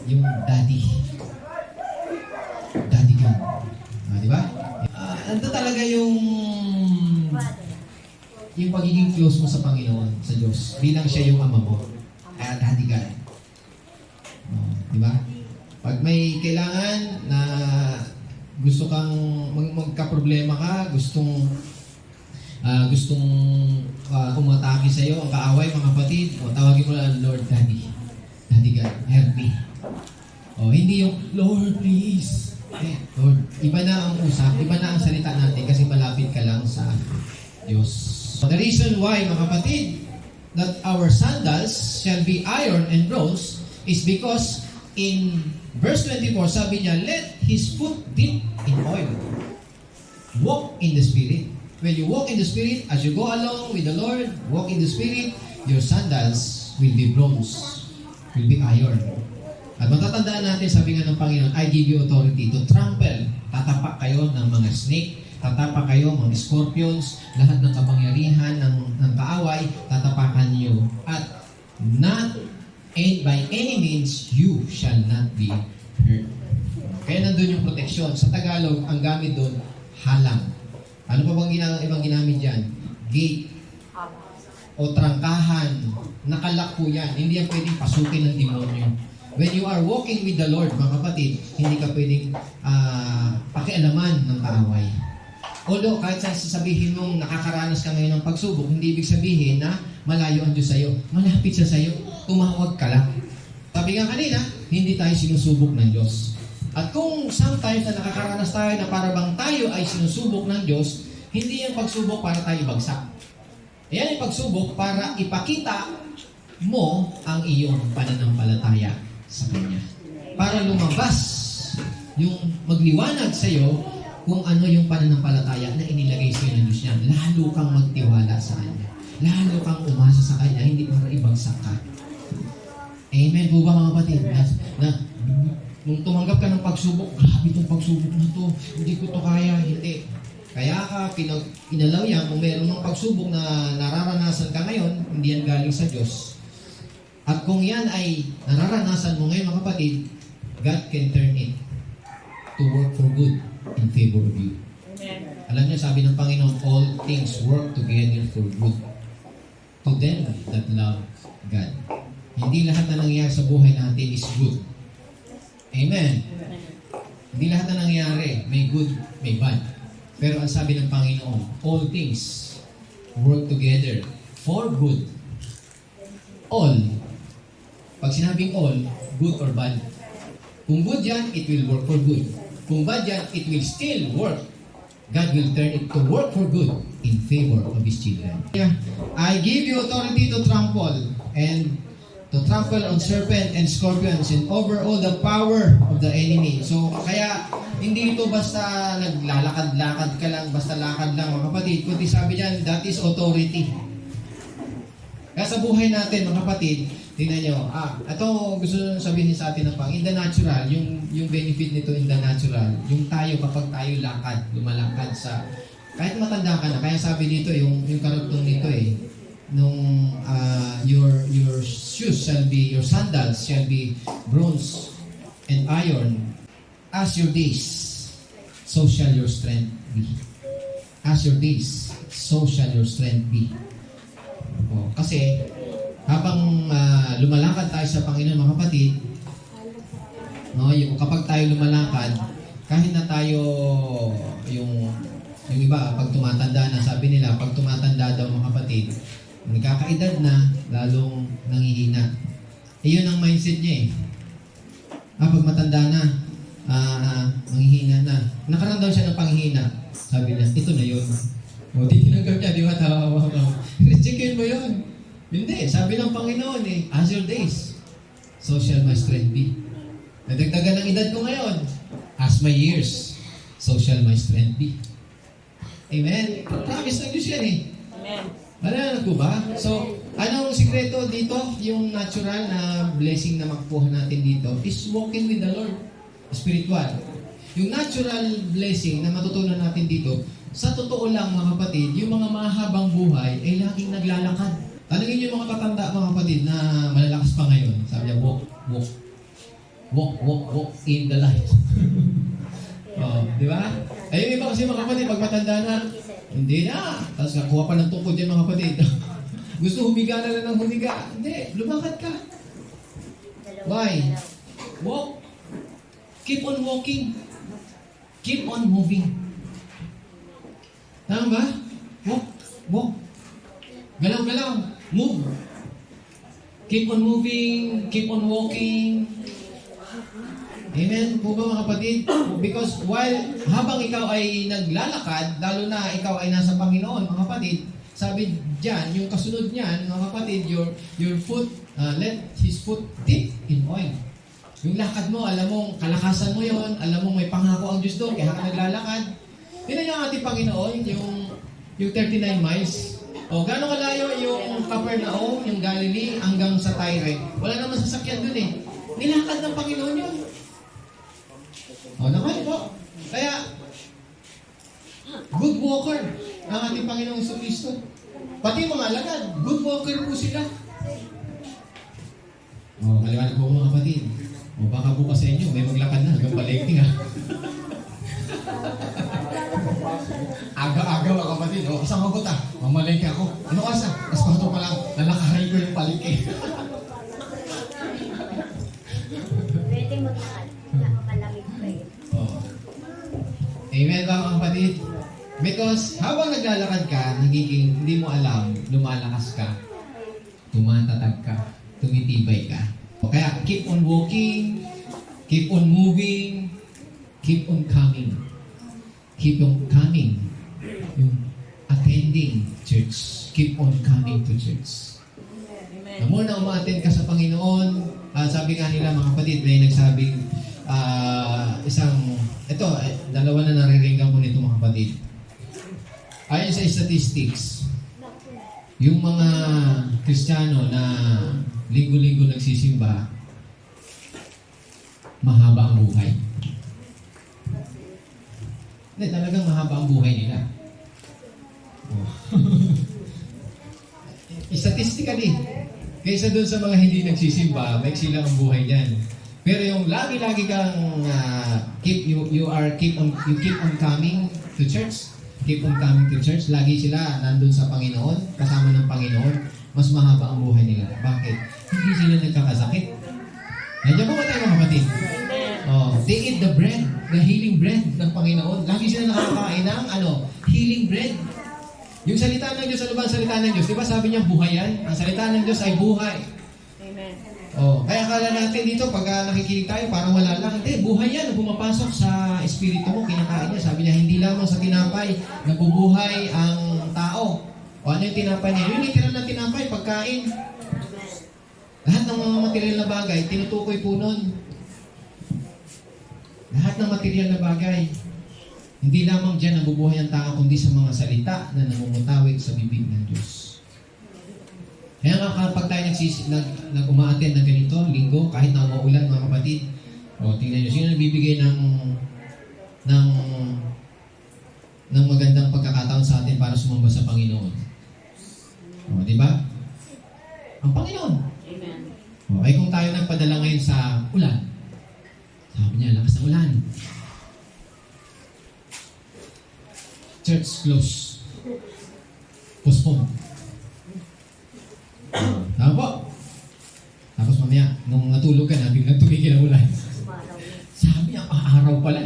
Yung Daddy. Daddy God. Di ba? Ito talaga yung pagiging close mo sa Panginoon, sa Diyos, bilang siya yung ama mo. Daddy God. Di ba? Pag may kailangan na gusto kang magka-problema ka, gustong umatake sa iyo, ang kaaway, mga kapatid, tawagin mo lang, Lord, Daddy God, help me. Hindi yung, Lord, please. Lord, iba na ang usap, iba na ang salita natin kasi malapit ka lang sa Diyos. The reason why, mga kapatid, that our sandals shall be iron and bronze is because in verse 24, sabi niya, let his foot dip in oil. Walk in the Spirit. When you walk in the Spirit, as you go along with the Lord, walk in the Spirit, your sandals will be bronze, will be iron. At matatandaan natin, sabi nga ng Panginoon, I give you authority to trample. Tatapak kayo ng mga snake, tatapak kayo mga scorpions, lahat ng kapangyarihan ng kaaway, tatapakan niyo. At by any means, you shall not be hurt. Kaya nandun yung proteksyon. Sa Tagalog, ang gamit doon, halang. Ano pa bang ibang ginamit dyan? Gate. o trangkahan, nakalak po yan. Hindi yan pwedeng pasukin ng demonyo. When you are walking with the Lord, mga kapatid, hindi ka pwedeng pakialaman ng kaaway. Although, kahit sasabihin mong nakakaranas ka ngayon ng pagsubok, hindi ibig sabihin na malayo ang Diyos sa'yo. Malapit siya sa'yo. Tumawag ka lang. Sabi nga kanina, hindi tayo sinusubok ng Diyos. At kung sometimes na nakakaranas tayo na para bang tayo ay sinusubok ng Diyos, hindi yung pagsubok para tayo ibagsak. Yan yung pagsubok para ipakita mo ang iyong pananampalataya sa Kanya. Para lumabas yung magliwanag sa iyo kung ano yung pananampalataya na inilagay sa iyo ng Diyos niya. Lalo kang magtiwala sa Kanya. Lalo kang umasa sa Kanya, hindi para ibagsak ka. Amen po ba mga kapatid? Nung tumanggap ka ng pagsubok, grabe itong pagsubok na to. Hindi ko to kaya, hindi. Kaya ka pinalaw yan, kung meron ng pagsubok na nararanasan ka ngayon, hindi yan galing sa Diyos. At kung yan ay nararanasan mo ngayon mga kapatid, God can turn it to work for good in favor of you. Amen. Alam niyo, sabi ng Panginoon, all things work together for good to them that love God. Hindi lahat na nangyayari sa buhay natin is good. Amen. Hindi lahat na nangyayari, may good, may bad. Pero ang sabi ng Panginoon, all things work together for good. All. Pag sinabing all, good or bad. Kung good yan, it will work for good. Kung bad yan, it will still work. God will turn it to work for good in favor of His children. I give you authority to trample on serpent and scorpions and over all the power of the enemy. So, kaya hindi ito basta naglalakad-lakad ka lang, basta lakad lang mga kapatid. Kundi sabi diyan, that is authority. Kaya sa buhay natin mga kapatid, tingnan nyo, ito gusto sabihin sa atin ng Panginoon, in the natural, yung benefit nito in the natural, yung tayo kapag tayo lakad, lumalakad sa, kahit matanda ka na, kaya sabi dito, yung karugtong nito nung your shoes shall be, your sandals shall be bronze and iron. As your days, so shall your strength be. As your days, so shall your strength be. Kasi habang lumalakad tayo sa Panginoon mga kapatid, kapag tayo lumalakad, kahit na tayo yung iba, pag tumatanda na, sabi nila, pag tumatanda daw mga kapatid, nagkakaedad na, lalong nanghihina. Iyon ang mindset niya pag matanda na, manghihina na. Nakaroon daw siya ng panghihina. Sabi niya, ito na yun. Di tinanggap niya, di ba? Checkin mo yun. Hindi, sabi ng Panginoon as your days, so shall my strength be. Nadagdagan ng edad ko ngayon, as my years, so shall my strength be. Amen? Promise ng Diyos yan Amen. Ano po ba? So, anong sikreto dito? Yung natural na blessing na makukuha natin dito is walking with the Lord. Spiritual. Yung natural blessing na matutunan natin dito, sa totoo lang mga kapatid, yung mga mahabang buhay ay laging naglalakad. Tanungin niyo yung mga tatanda mga kapatid na malalakas pa ngayon. Sabi niya, walk in the light. Di ba? Yung iba kasi mga kapatid, pag matanda na, hindi na. Tapos nakuha pa ng tungkod yan mga kapatid. Gusto humiga na lang ng humiga. Hindi, lumakad ka. Why? Walk. Keep on walking. Keep on moving. Tama ba? Walk. Galaw. Move. Keep on moving. Keep on walking. Amen po ba mga kapatid? Because habang ikaw ay naglalakad, lalo na ikaw ay nasa Panginoon, mga kapatid, sabi diyan, yung kasunod niyan, mga kapatid, your foot, let His foot dip in oil. Yung lakad mo, alam mo, kalakasan mo yon, alam mo may pangako ang Diyos doon, kaya ka naglalakad. Tingnan yung ating Panginoon, yung 39 miles. Gano'ng kalayo yung Capernaum, yung Galilee, hanggang sa Tyre. Wala naman sasakyan doon Nilakad ng Panginoon yun. Naman po. Kaya, good walker ang ating Panginoong Kristo. Pati mga alagad, good walker po sila. Maliwanag po mga kapatid. Baka bukas sa inyo, may maglakad na hanggang Palengke Aga-aga mga kapatid. Kasama ko ta. Mamalengke ako. Ano kasa? Kaspato pa lang Lalakarin ko yung palike. Pwede mo nakakalamig pa eh. Oh. Amen ba mga kapatid? Because habang naglalakad ka, nagiging hindi mo alam, lumalakas ka, tumatatag ka, tumitibay ka. O kaya keep on walking, keep on moving, keep on coming. Keep on coming. Yung attending church. Keep on coming to church. Na muna umaattend ka sa Panginoon. Sabi nga nila mga kapatid, may nagsabing dalawa na nariringgan ko nito mga kapatid. Ayon sa statistics, yung mga Kristiyano na linggo-linggo nagsisimba, mahaba ang buhay. Hindi, talagang mahaba ang buhay nila. Oh. Statistically, kaysa dun sa mga hindi nagsisimba, maiksi lang ang buhay niyan. Pero yung lagi-lagi kang you keep on coming to church, keep on coming to church, lagi sila nandun sa Panginoon, kasama ng Panginoon, mas mahaba ang buhay nila. Bakit? Hindi sila nagkakasakit. Nandiyan po ba tayo mga kapatid? Oh, they eat the bread, the healing bread ng Panginoon. Lagi sila nakakain ng healing bread. Yung salita ng Diyos, ano ba ang salita ng Diyos? Di ba sabi niya buhay yan? Ang salita ng Diyos ay buhay. Amen. Oh, kaya akala natin dito, pag nakikinig tayo, parang wala lang. Hindi, buhay yan. Pumapasok sa espiritu mo, kinakain niya. Sabi niya, hindi lamang sa tinapay, nabubuhay ang tao. O ano yung tinapay niya? Yung literal na tinapay, pagkain. Lahat ng mga material na bagay, tinutukoy po nun. Lahat ng material na bagay. Hindi lamang dyan nabubuhay ang tao, kundi sa mga salita na namumutawid sa bibig ng Diyos. Kaya nga kapag tayo nag-umaattend ng ganito, linggo, kahit na maulan mga kapatid, tingnan nyo, sino nagbibigay ng magandang pagkakataon sa atin para sumamba sa Panginoon? Di ba? Ang Panginoon. Amen. Ay kung tayo nagpadala ngayon sa ulan, sabi niya, lakas ng ulan. Church close. Postpone. Tama po. Tapos mamaya, nung natulog ka na, biglang tumigil ang ulan. Sabi niya, araw pala.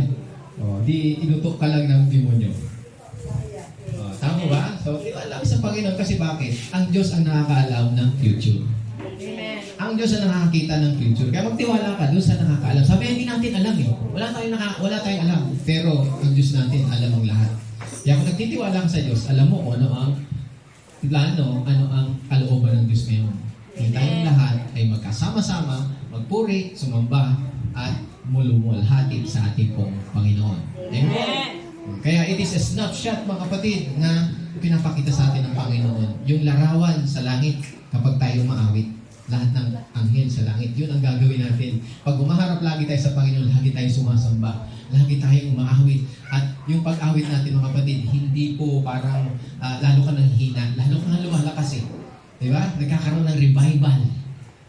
Di inutok ka lang ng demonyo. Tama ba? So, tiwala sa Panginoon kasi bakit? Ang Diyos ang nakakaalam ng future. Amen. Ang Diyos ang nakakita ng future. Kaya magtiwala ka doon sa nakakaalam. Sabi, hindi natin alam eh. Wala tayong alam. Pero ang Diyos natin alam ang lahat. Kaya kung nagtitiwala ka sa Diyos, alam mo kung ano ang plano, ano ang kalooban ng Diyos ngayon. Kaya tayong lahat ay magkasama-sama, magpuri, sumamba, at mulumulhatid sa ating pong Panginoon. Amen? Kaya it is a snapshot, mga kapatid, na pinapakita sa atin ng Panginoon. Yung larawan sa langit kapag tayo maawit. Lahat ng anghel sa langit. Yun ang gagawin natin. Pag umaharap lagi tayo sa Panginoon, lagi tayong sumasamba. Lagi tayong umaawit. At yung pag-awit natin, mga kapatid, hindi po parang lalo ka nang hina, lalo ka nang lumalakas eh. Diba? Nagkakaroon ng revival.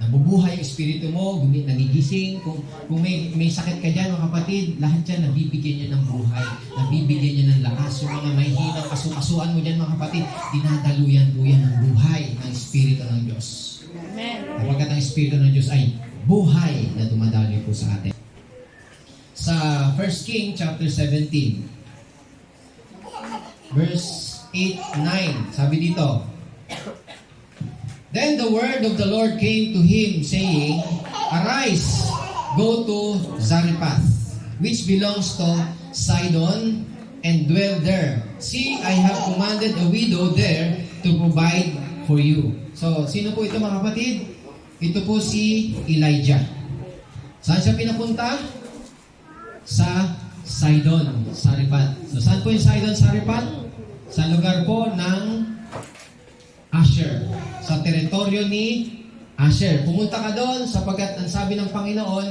Nabubuhay yung espiritu mo, nagigising. Kung may sakit ka dyan, mga kapatid, lahat dyan, nabibigyan niya ng buhay. Nabibigyan niya ng lakas. Yung mga may hinang kasukasuan mo dyan, mga kapatid, dinadaluyan po yan ng buhay ng espiritu ng Diyos. Amen. Kapagkat ang espiritu ng Diyos ay buhay na dumadaloy po sa atin. Sa 1 King chapter 17, verse 8-9, sabi dito, Then the word of the Lord came to him, saying, Arise, go to Zarephath, which belongs to Sidon, and dwell there. See, I have commanded a widow there to provide for you. So, sino po ito mga kapatid? Ito po si Elijah. Saan siya pinapunta? Sa Sidon, Zarephath. So, saan po yung Sidon, Zarephath? Sa lugar po ng Asher. Sa teritoryo ni Asher. Pumunta ka doon sapagkat ang sabi ng Panginoon,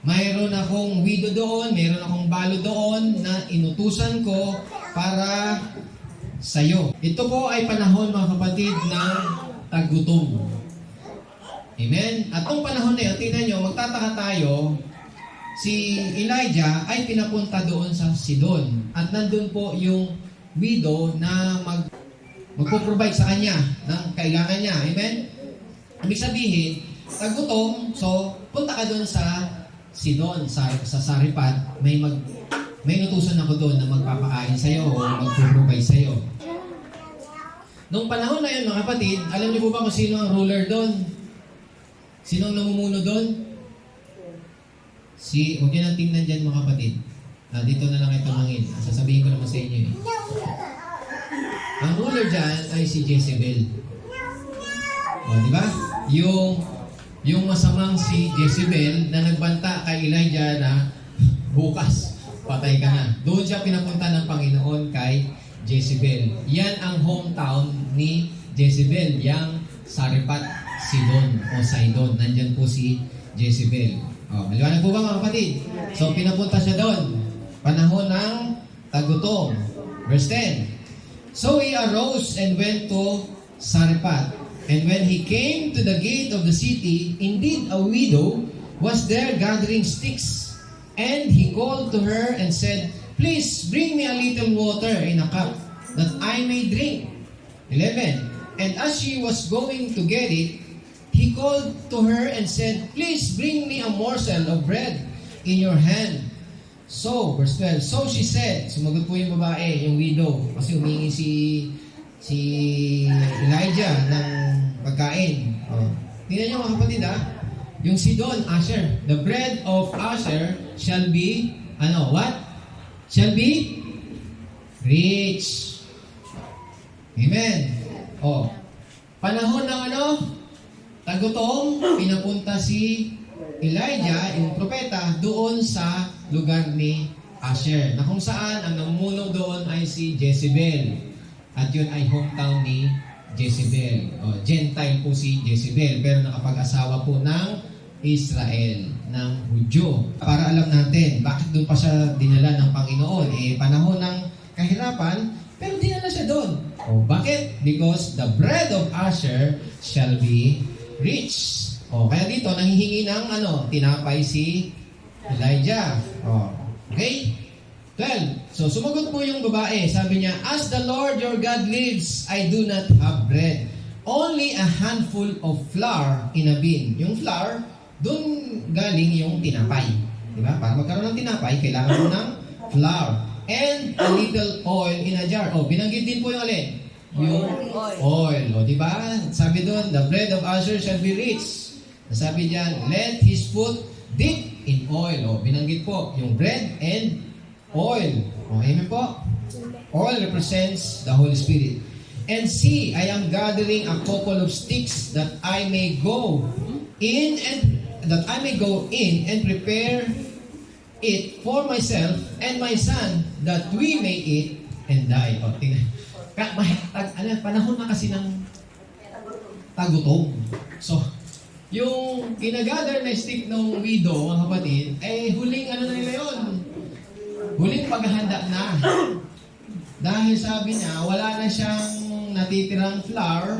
mayroon akong widow doon, mayroon akong balo doon na inutusan ko para sa'yo. Ito po ay panahon, mga kapatid, ng tagutom. Amen? At itong panahon na yun, tingnan nyo, magtataka tayo, si Elijah ay pinapunta doon sa Sidon. At nandun po yung widow na magpo-provide sa kanya ng kailangan niya. Amen? Ibig sabihin, tagutom, so punta ka doon sa Sidon, sa Saripat, may nutusan ako doon na magpapakain sa'yo o magpuprovide sa'yo. Nung panahon na yun, mga kapatid, alam niyo po ba kung sino ang ruler doon? Sino ang namumuno doon? Huwag niyo nang tingnan dyan, mga kapatid. Dito na lang kayo tumangin. Sasabihin ko naman sa inyo eh. Ang ruler dyan ay si Jezebel. O, di ba? Yung masamang si Jezebel na nagbanta kay Elijah na bukas, patay ka na. Doon siya pinapunta ng Panginoon kay Jezebel. Yan ang hometown ni Jezebel, yang Saripat, Sidon o Sidon. Nandyan po si Jezebel. O, maliwanag po ba, mga kapatid? So, pinapunta siya doon. Panahon ng tagutom. Verse 10. So he arose and went to Saripat. And when he came to the gate of the city, indeed a widow was there gathering sticks. And he called to her and said, Please bring me a little water in a cup, that I may drink. 11. And as she was going to get it, he called to her and said, Please bring me a morsel of bread in your hand. So, verse 12, so she said, sumagot po yung babae, yung widow, kasi humingi si Elijah ng pagkain. Tingnan niyo, mga kapatid, yung Sidon, Asher, the bread of Asher shall be, what? Shall be rich. Amen. Panahon ng tagutom, pinapunta si Elijah, yung propeta, doon sa lugar ni Asher, na kung saan ang namumuno doon ay si Jezebel. At yun ay hometown ni Jezebel. Gentile po si Jezebel, pero nakapag-asawa po ng Israel, ng Hudyo. Para alam natin, bakit doon pa siya dinala ng Panginoon? Panahon ng kahirapan, pero dinala siya doon. Bakit? Because the bread of Asher shall be rich. Kaya dito, nanghihingi ng tinapay si Elijah. Okay? 12. So, sumagot po yung babae. Sabi niya, As the Lord your God lives, I do not have bread. Only a handful of flour in a bin. Yung flour, dun galing yung tinapay. Diba? Para magkaroon ng tinapay, kailangan mo ng flour. And a little oil in a jar. Binanggit din po yung alin? Yung oil. Diba? Sabi doon, the bread of Asher shall be rich. Sabi diyan, let his foot dip in oil. Binanggit po yung bread and oil. Amen po? Oil represents the Holy Spirit. And see, I am gathering a couple of sticks that I may go in and prepare it for myself and my son, that we may eat and die. Panahon na kasi ng tagutom. So, yung ginagather na stick ng widow, mga kapatid, huling na nila yun. Huling paghahanda na. Dahil sabi niya, wala na siyang natitirang flour,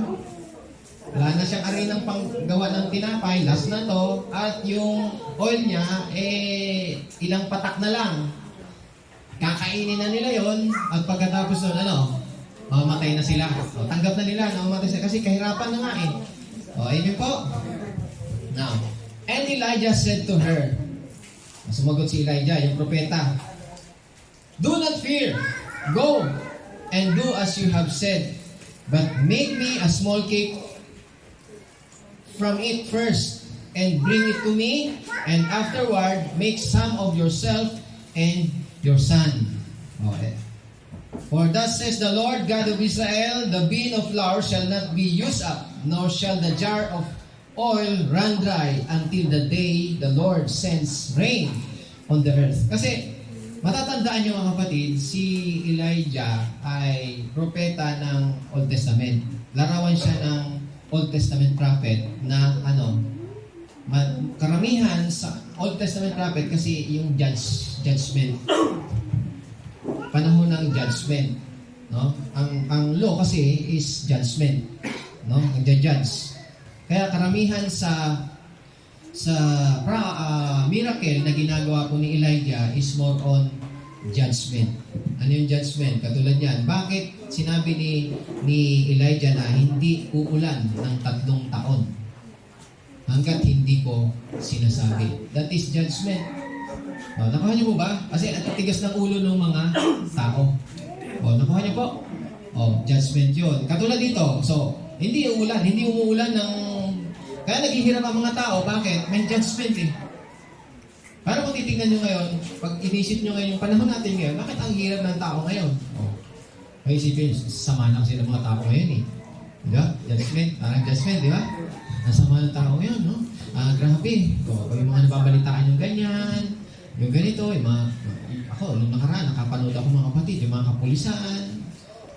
wala na siyang arinang panggawa ng tinapay, last na to, at yung oil niya, ilang patak na lang. Kakainin na nila yon at pagkatapos nun, mamatay na sila. Tanggap na nila na mamatay sila kasi kahirapan na nga amen po. Now, and Elijah said to her, sumagot si Elijah, yung propeta, Do not fear, go and do as you have said, but make me a small cake from it first, and bring it to me, and afterward make some of yourself and your son. For thus says the Lord God of Israel, the bin of flour shall not be used up, nor shall the jar of oil run dry until the day the Lord sends rain on the earth. Kasi matatandaan nyo, mga kapatid, si Elijah ay propeta ng Old Testament. Larawan siya ng Old Testament prophet na karamihan sa Old Testament prophet kasi yung judgment. Panahon ng judgment, no? Ang law kasi is judgment, no? Nagja-judge. Kaya karamihan sa miracle na ginagawa po ni Elijah is more on judgment. Ano yung judgment? Katulad yan. Bakit sinabi ni Elijah na hindi uulan ng 3 taon? ko sinasabi. That is judgment. Nakuha niyo po ba? Kasi ang tigas ng ulo ng mga tao. Nakuha niyo po? Judgment yun. Katulad dito, so, hindi umuulan ng... Kaya naghihirap ang mga tao. Bakit? May judgment eh. Para kung titignan nyo ngayon, pag inisip nyo ngayon yung panahon natin ngayon, bakit ang hirap ng tao ngayon? May isipin, sama lang sila mga tao ngayon eh. Diba? Judgment, parang judgment, di ba? Nasama ng tao ngayon, no? Grabe. Yung mga nababalitaan yung ganyan, yung ganito, yung mga... Ako, nung nakaraan, nakapanood ako mga kapatid, yung mga kapulisan,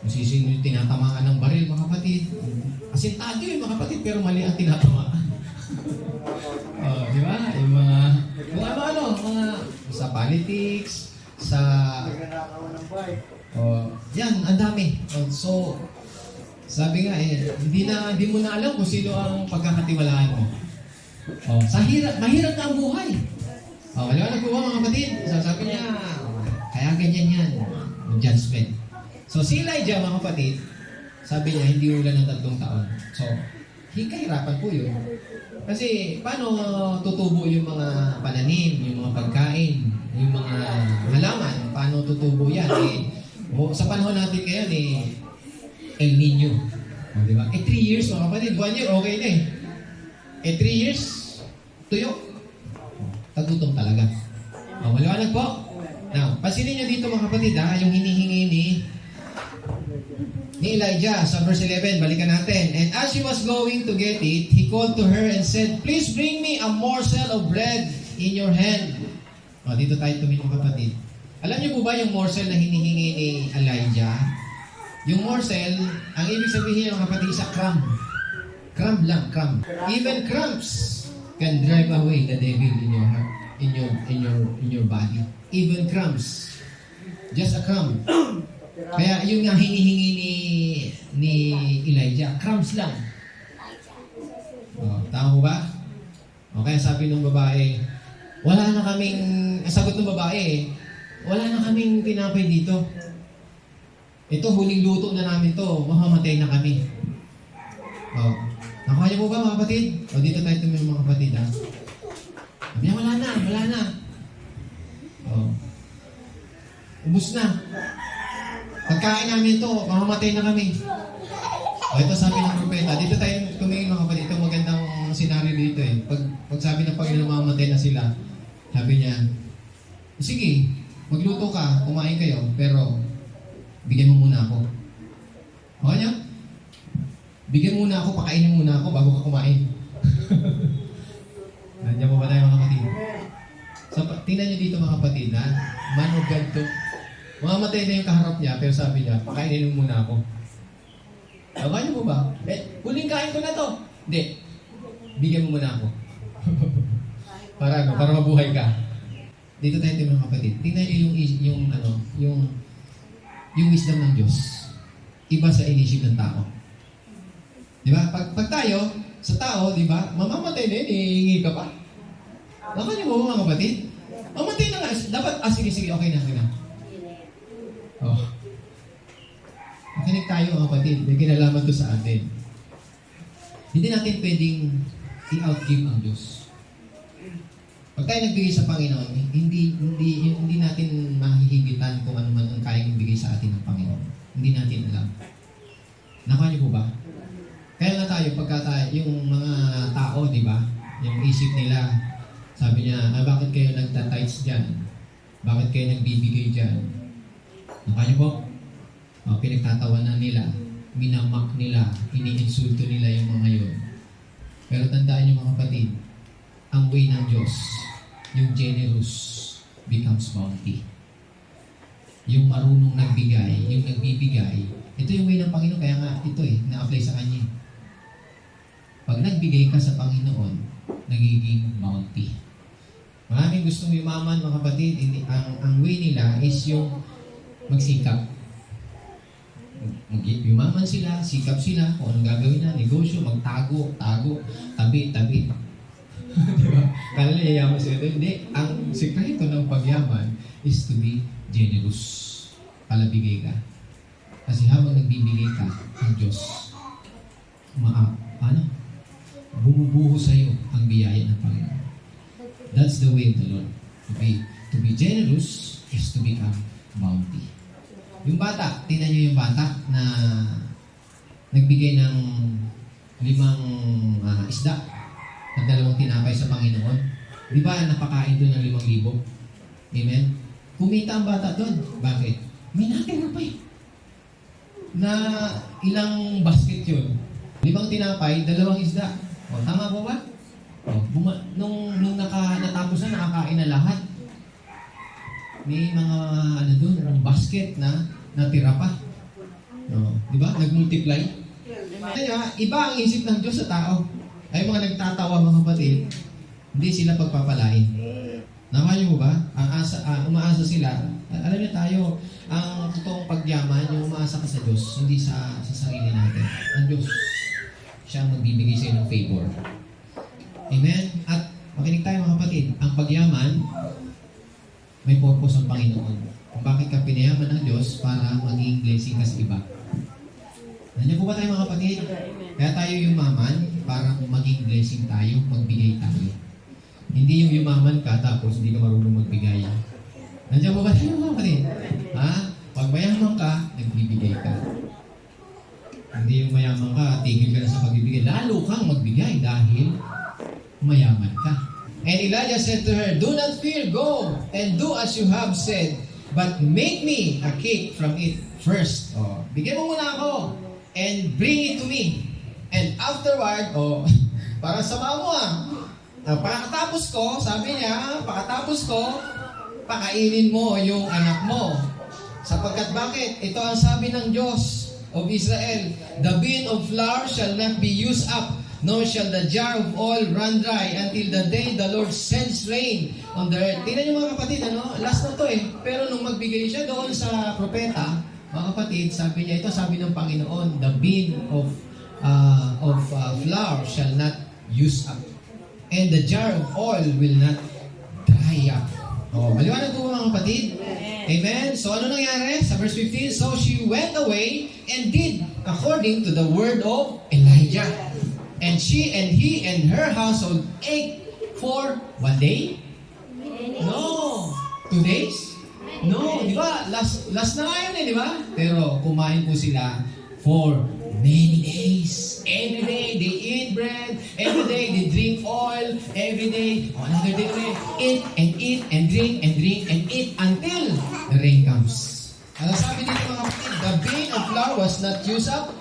yung sising yung tinatamaan ng baril, mga kapatid. Asintado yung mga kapatid, pero mali ang tinatamaan. Di ba? Yung mga... Kung ano-ano, mga... Sa politics, sa... yan, ang dami. So, sabi nga hindi mo na alam kung sino ang pagkakatiwalaan mo. Mahirap na ang buhay. Maliwanag po ba mga kapatid? Sabi niya, kaya ganyan yan. Judgment. So, si Elijah, mga kapatid, sabi niya, hindi ulan ng 3 taon. So, kahirapan po yun. Kasi, paano tutubo yung mga pananim, yung mga pagkain, yung mga halaman, paano tutubo yan? Sa panahon natin ngayon, El Nino. Di ba? 3 years, mga kapatid. 1 year, okay na 3 years, tuyo. Tagutom talaga. Maliwanag po. Now, pansinin nyo dito, mga kapatid, yung hinihingi ni Elijah sa verse 11. Balikan natin. And as she was going to get it, he called to her and said, "Please bring me a morsel of bread in your hand." Dito tayo tumingin, mga kapatid. Alam niyo po ba yung morsel na hinihingi ni Elijah? Yung morsel, ang ibig sabihin ng kapatid sa crumb. Crumb lang, crumb. Even crumbs can drive away the devil in your heart, in your body. Even crumbs. Just a crumb. Kaya yung nga hinihingi ni Elijah, crumbs lang. Tama mo ba? Kaya sabi ng babae, sagot ng babae, wala na kaming tinapay dito. Ito, huling luto na namin to. Mamamatay na kami. Nakuha niyo po ba, mga kapatid? Dito tayo tumingin, mga kapatid, ha? Sabi niya, wala na. Ubus na. Pagkain namin to, mamamatay na kami. Ito sabi ng propeta. Dito tayo tumingin, mga kapatid. Ito magandang senaryo dito eh. Pag sabi ng Panginoon, mamamatay na sila, sabi niya, sige, magluto ka, kumain kayo, pero bigyan mo muna ako. Okay niya? Bigyan muna ako, pakainin muna ako bago ka kumain. Nandiyan mo ba tayo, mga kapatid? So, tingnan niyo dito, mga kapatid, ha? Man of God to. Mamamatay na yung kaharap niya, pero sabi niya, pakainin mo muna ako. Okay niyo po ba? Huling kain ko na to. Hindi. Bigyan mo muna ako. Para mabuhay ka. Dito tayo, mga kapatid. Tingnan niyo yung wisdom ng Diyos. Iba sa inisip ng tao. Di ba? Pag tayo, sa tao, di ba? Mamamatay na yun, hihingi ka pa. Baka niyo mo, mga kapatid? Mamatay na nga. Dapat, sige, okay na. Makinig tayo, mga kapatid. May kinalaman to sa atin. Hindi natin pwedeng i-outgive ang Diyos. Pag tayo nagbigay sa Panginoon, hindi natin mahihigitan kung ano man ang kayang ibigay sa atin ng Panginoon. Hindi natin alam. Nakuha niyo po ba? Kaya nga tayo, yung mga tao, di ba? Yung isip nila, sabi niya, bakit kayo nagtatites dyan? Bakit kayo nagbibigay dyan? Nakuha niyo po? Pinagtatawanan nila, minamak nila, iniinsulto nila yung mga yun. Pero tandaan niyo, mga kapatid, ang way ng Diyos, yung generous becomes bounty. Yung marunong nagbigay, yung nagbibigay, ito yung way ng Panginoon, kaya nga ito na-apply sa Kanya. Pag nagbigay ka sa Panginoon, nagiging bounty. Maraming gustong yumaman, mga kapatid, ang way nila is yung magsikap. Yumaman sila, sikap sila, kung anong gagawin na, negosyo, magtago, tabi. Diba? Kala niya yaman sila. Hindi. Ang sikreto ng pagyaman is to be generous. Palabigay ka. Kasi habang nagbibigay ka, ang Diyos, bumubuho sa'yo ang biyaya ng Panginoon. That's the way of the Lord. To be generous is to become bounty. Yung bata, tingnan nyo yung bata na nagbigay ng 5 isda at 2 tinapay sa Panginoon. Di ba napakain doon ng 5,000? Amen? Kumita ang bata doon. Bakit? May natira pa eh. Na ilang basket yun? 5 tinapay, 2 isda. O, tama po ba? O, nung natapos na, nakakain na lahat. May mga doon, basket na natira pa. O, di ba? Nag-multiply. Kaya, iba ang isip ng Diyos sa tao. Ay mga nagtatawa mga kapatid, hindi sila pagpapalain. Nakayo mo ba? Umaasa sila. Alam niyo tayo, ang totoong pagyaman, yung umaasa ka sa Diyos, hindi sa sarili natin. Ang Diyos, siya ang magbibigay sa ng favor. Amen? At makinig tayo mga kapatid, ang pagyaman, may purpose ang Panginoon. Kung bakit ka pinayaman ng Diyos para maging blessing ka sa iba. Nandiyan po ba tayo mga kapatid? Kaya tayo yumaman para maging blessing tayo, magbigay tayo. Hindi yung yumaman ka tapos hindi ka marunong magbigay. Nandiyan po ba tayo mga kapatid? Ha? Pag mayaman ka, nagbibigay ka. Hindi yung mayaman ka, tigil ka na sa pagbibigay. Lalo kang magbigay dahil mayaman ka. And Elijah said to her, "Do not fear, go and do as you have said, but make me a cake from it first." Oh, bigyan mo muna ako and bring it to me. And afterward, para sama mo pagkatapos ko, sabi niya, pakainin mo yung anak mo. Sapagkat bakit? Ito ang sabi ng Diyos of Israel, "The bin of flour shall not be used up, nor shall the jar of oil run dry until the day the Lord sends rain on the earth." Tingnan niyo mga kapatid, last na to Pero nung magbigay siya doon sa propeta, mga kapatid, sabi niya, ito sabi ng Panginoon, "The bin of flour shall not use up, and the jar of oil will not dry up." Maliwanag po mga kapatid? Amen? So ano nangyari? Sa verse 15, "So she went away and did according to the word of Elijah. And she and he and her household ate for 1 day? No. 2 days? No. Di ba? Last na nga yun di ba? Pero kumain po sila for many days. Every day they eat bread. Every day they drink oil. Every day, another day ulit. Eat and drink and drink and eat until the rain comes. Ano sabi dito mga kapatid? "The bin of flour was not used up,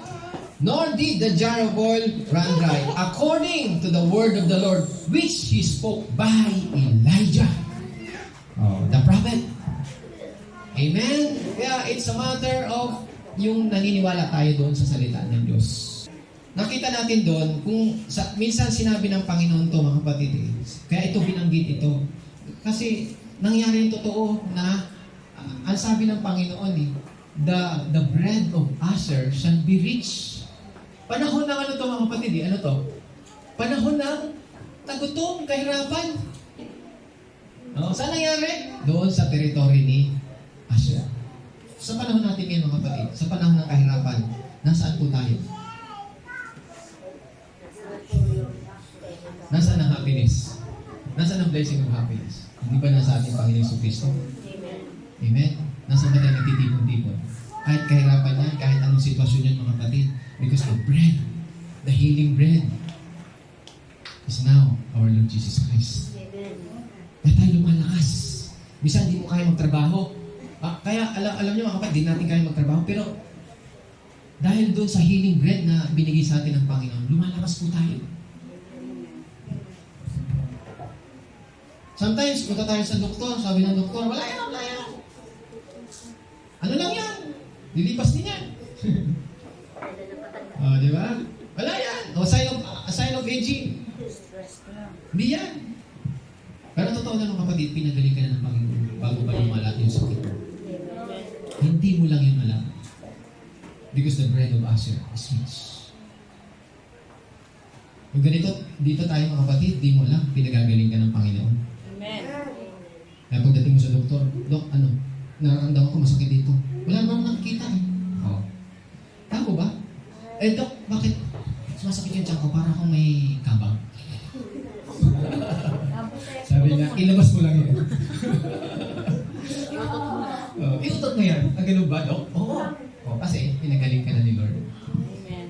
nor did the jar of oil run dry, according to the word of the Lord, which he spoke by Elijah." The prophet. Amen? Kaya it's a matter of yung naniniwala tayo doon sa salita ng Diyos. Nakita natin doon, minsan sinabi ng Panginoon to mga kapatid kaya ito binanggit ito. Kasi nangyari yung totoo na, ang sabi ng Panginoon the bread of Asher shall be rich. Panahon ng ano to mga kapatid ano to? Panahon ng tagutom, kahirapan. Saan nangyari? Doon sa teritoryo ni Asher. Sa panahon natin ngayon mga kapatid, sa panahon ng kahirapan, nasaan po tayo? Nasaan ang happiness? Nasaan ang blessing of happiness? Hindi ba nasa ating Panginoon Jesucristo? Amen? Nasaan ba tayo nagtitipon-tipon? Kahit kahirapan yan, kahit anong sitwasyon yan mga kapatid, because the bread, the healing bread, is now our Lord Jesus Christ. Kaya tayo lumalakas. Bisa hindi mo kaya magtrabaho. Kaya alam niyo mga kapatid, di natin kaya magtrabaho, pero dahil doon sa healing bread na binigay sa atin ng Panginoon, lumalakas po tayo. Sometimes, punta tayo sa doktor, sabi ng doktor, wala yan. Ano lang yan? Lilipas din yan. Di ba? Wala yan. Sign of aging. Hindi yan. Pero totoo na mga kapatid, pinagaling ka na ng Panginoon bago pa lumala yung sakit mo. Hindi mo lang yun alam. Because the bread of Asher is rich. Kung ganito, dito tayo mga kapatid, di mo alam, pinagagaling ka ng Panginoon. Amen. Kaya pagdating mo sa doktor, "Dok, nararamdaman ko masakit dito." Wala naman nakikita Tama ba? Dok, bakit sumasakit yung tiyan ko? Para akong may kabang. niya, ilabas mo lang yan. Iutot mo yan. Ang ganun ba, Dok? Oo. Kasi pinagaling ka na ni Lord. Amen.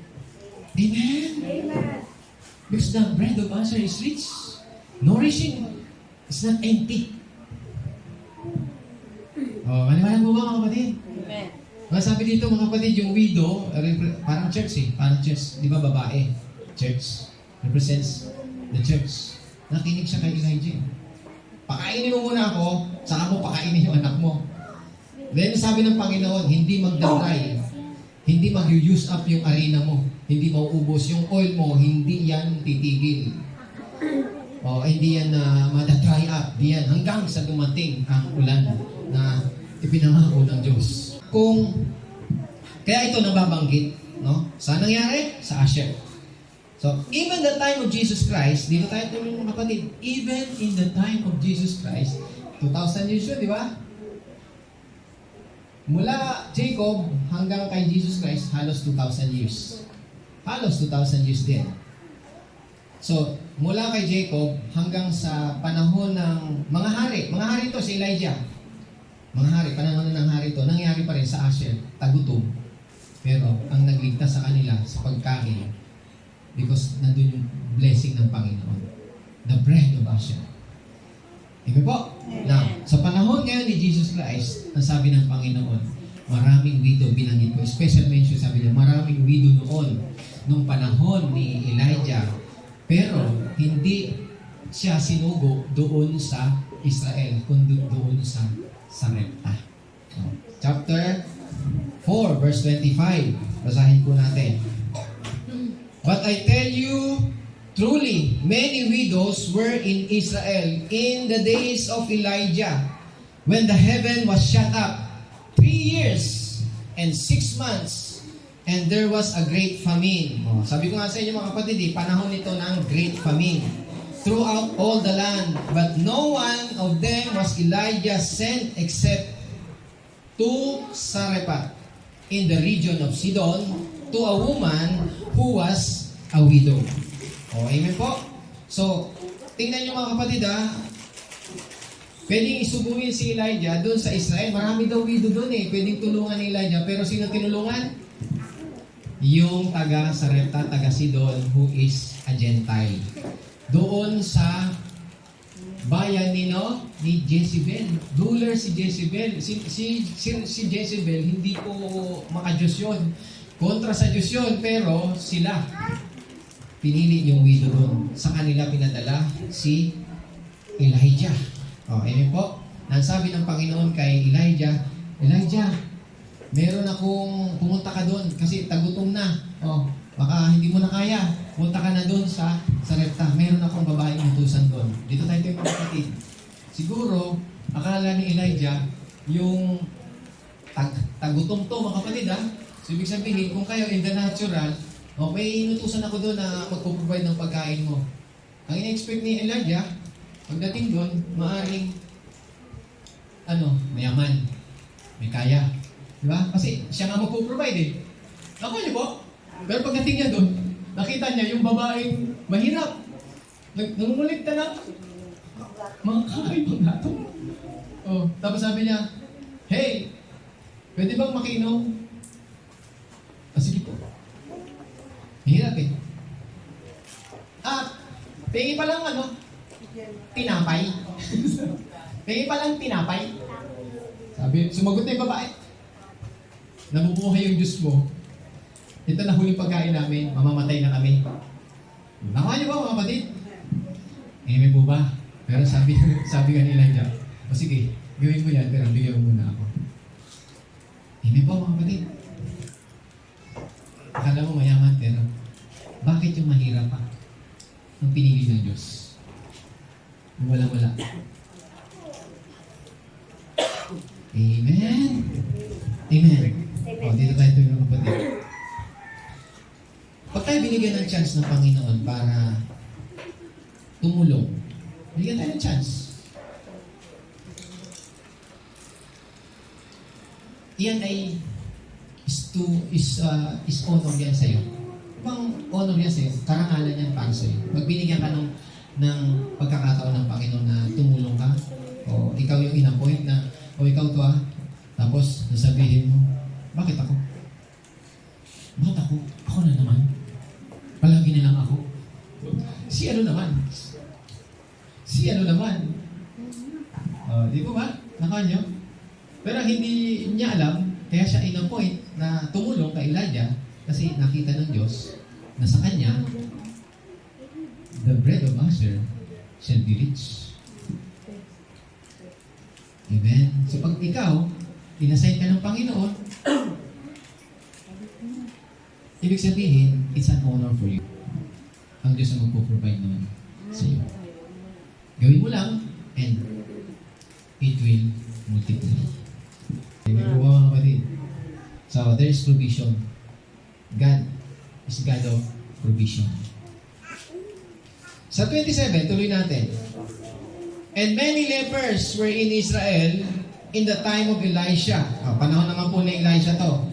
Amen. Amen. Because the bread of answer is rich, nourishing. It's not empty. Maniwala mo ba mga kapatid? Amen. Sabi dito mga kapatid, yung widow, parang church eh. Parang church. Di ba babae? Church. Represents the church. Nakinig siya kay Elijah. Pakainin mo muna ako, saka mo pakainin yung anak mo. Then sabi ng Panginoon, hindi magdadry. Hindi mag-use up yung arena mo. Hindi mauubos yung oil mo. Hindi yan titigil. Hindi yan madadry up. Hindi yan hanggang sa dumating ang ulan na ipinangako ng Diyos. Kaya ito nababanggit, no? Saan nangyari? Sa Asher. So, even the time of Jesus Christ, dito tayo tuloy mga kapatid, even in the time of Jesus Christ, 2,000 years yun, di ba? Mula Jacob hanggang kay Jesus Christ, halos 2,000 years. Halos 2,000 years din. So, mula kay Jacob hanggang sa panahon ng mga hari to si Elijah. Mga hari, panahon ng hari to, nangyari pa rin sa Asher, tagutom. Pero, ang nagligtas sa kanila sa pagkain, because nandun yung blessing ng Panginoon. The bread of Asher. Amen po? Now, sa panahon ngayon ni Jesus Christ, ang sabi ng Panginoon, maraming widow, binanggit ko, special mention sabi niya, maraming widow noon, nung panahon ni Elijah, pero hindi siya sinugo doon sa Israel, kundi doon sa Sarepta. Chapter 4, verse 25. Basahin po natin. But I tell you, truly, many widows were in Israel in the days of Elijah, when the heaven was shut up 3 years and 6 months, and there was a great famine. Sabi ko nga sa inyo mga kapatid, panahon ito ng great famine throughout all the land. But no one of them was Elijah sent except to Sarepta in the region of Sidon, to a woman who was a widow. Amen po? So, tingnan nyo mga kapatid pwedeng isubuhin si Elijah doon sa Israel. Marami daw widow doon pwedeng tulungan ni Elijah. Pero sino tinulungan? Yung taga Sarepta, taga Sidon, who is a Gentile. Doon sa bayan ni Jezebel. Ruler si Jezebel. Si Jezebel, hindi po maka-Diyos yun. Kontra sa Diyos yun, pero sila pinili yung widow doon. Sa kanila pinadala si Elijah. Amen po. Nasabi ng Panginoon kay Elijah, meron akong pumunta ka doon kasi tagutom na. Baka hindi mo na kaya. Punta ka na doon sa Sarepta. Meron akong babaeng utusan doon. Dito tayo mga kapatid. Siguro, akala ni Elijah, yung tagutom to mga kapatid So, ibig sabihin, kung kayo in the natural, may inutusan ako doon na magpo-provide ng pagkain mo. Ang in-expect ni Elijah, pagdating doon, maaaring mayaman. May kaya. Diba? Kasi siya nga magpo-provide Nakuha niyo po? Pero pagdating niya doon, nakita niya yung babaeng mahirap. Nangungulikta na. Mga kain mo na ito. Tapos sabi niya, hey, pwede bang makiinom? Sige po. Mahirap Pingi pa lang tinapay. Pingi pa lang tinapay. Sabi, sumagot na yung babae. Nabubuhay yung Diyos mo. Ito na huling pagkain namin, mamamatay na kami. Nakuha niyo ba mga kapatid? Amen po ba? Pero sabi nga ni Elijah, sige, gawin mo yan, pero bigyan mo muna ako. Amen po mga kapatid. Akala mo mayaman, pero bakit yung mahirap pa? Ang pinili ng Diyos. Wala-wala. Amen. Amen. Dito tayo ito yung kapatid. Pag tayo binigyan ng chance ng Panginoon para tumulong, bigyan tayo ng chance. Iyan ay is honor yan sa'yo. Ibang honor yan sa'yo, karangalan yan para sa'yo. Pag binigyan ka ng ng pagkakataon ng Panginoon na tumulong ka? O ikaw yung in-appoint na, o ikaw to tapos nasabihin mo, bakit ako? Bakit ako? Ako na naman. Palagi na lang ako. Si ano naman? Si ano naman? Di ba ba? Nakuha nyo? Pero hindi niya alam, kaya siya in-appoint na tumulong kay Elijah kasi nakita ng Diyos na sa kanya, the bread of Asher shall be rich. Amen? So pag ikaw, inassign ka ng Panginoon, ibig sabihin, it's an honor for you. Ang Diyos ang magpo-provide naman sa iyo. Gawin mo lang, and it will multiply. Hindi po ba mga kapatid? So, there is provision. God is God of provision. Sa 27, tuloy natin. And many lepers were in Israel in the time of Elisha. Panahon naman po ni Elisha to.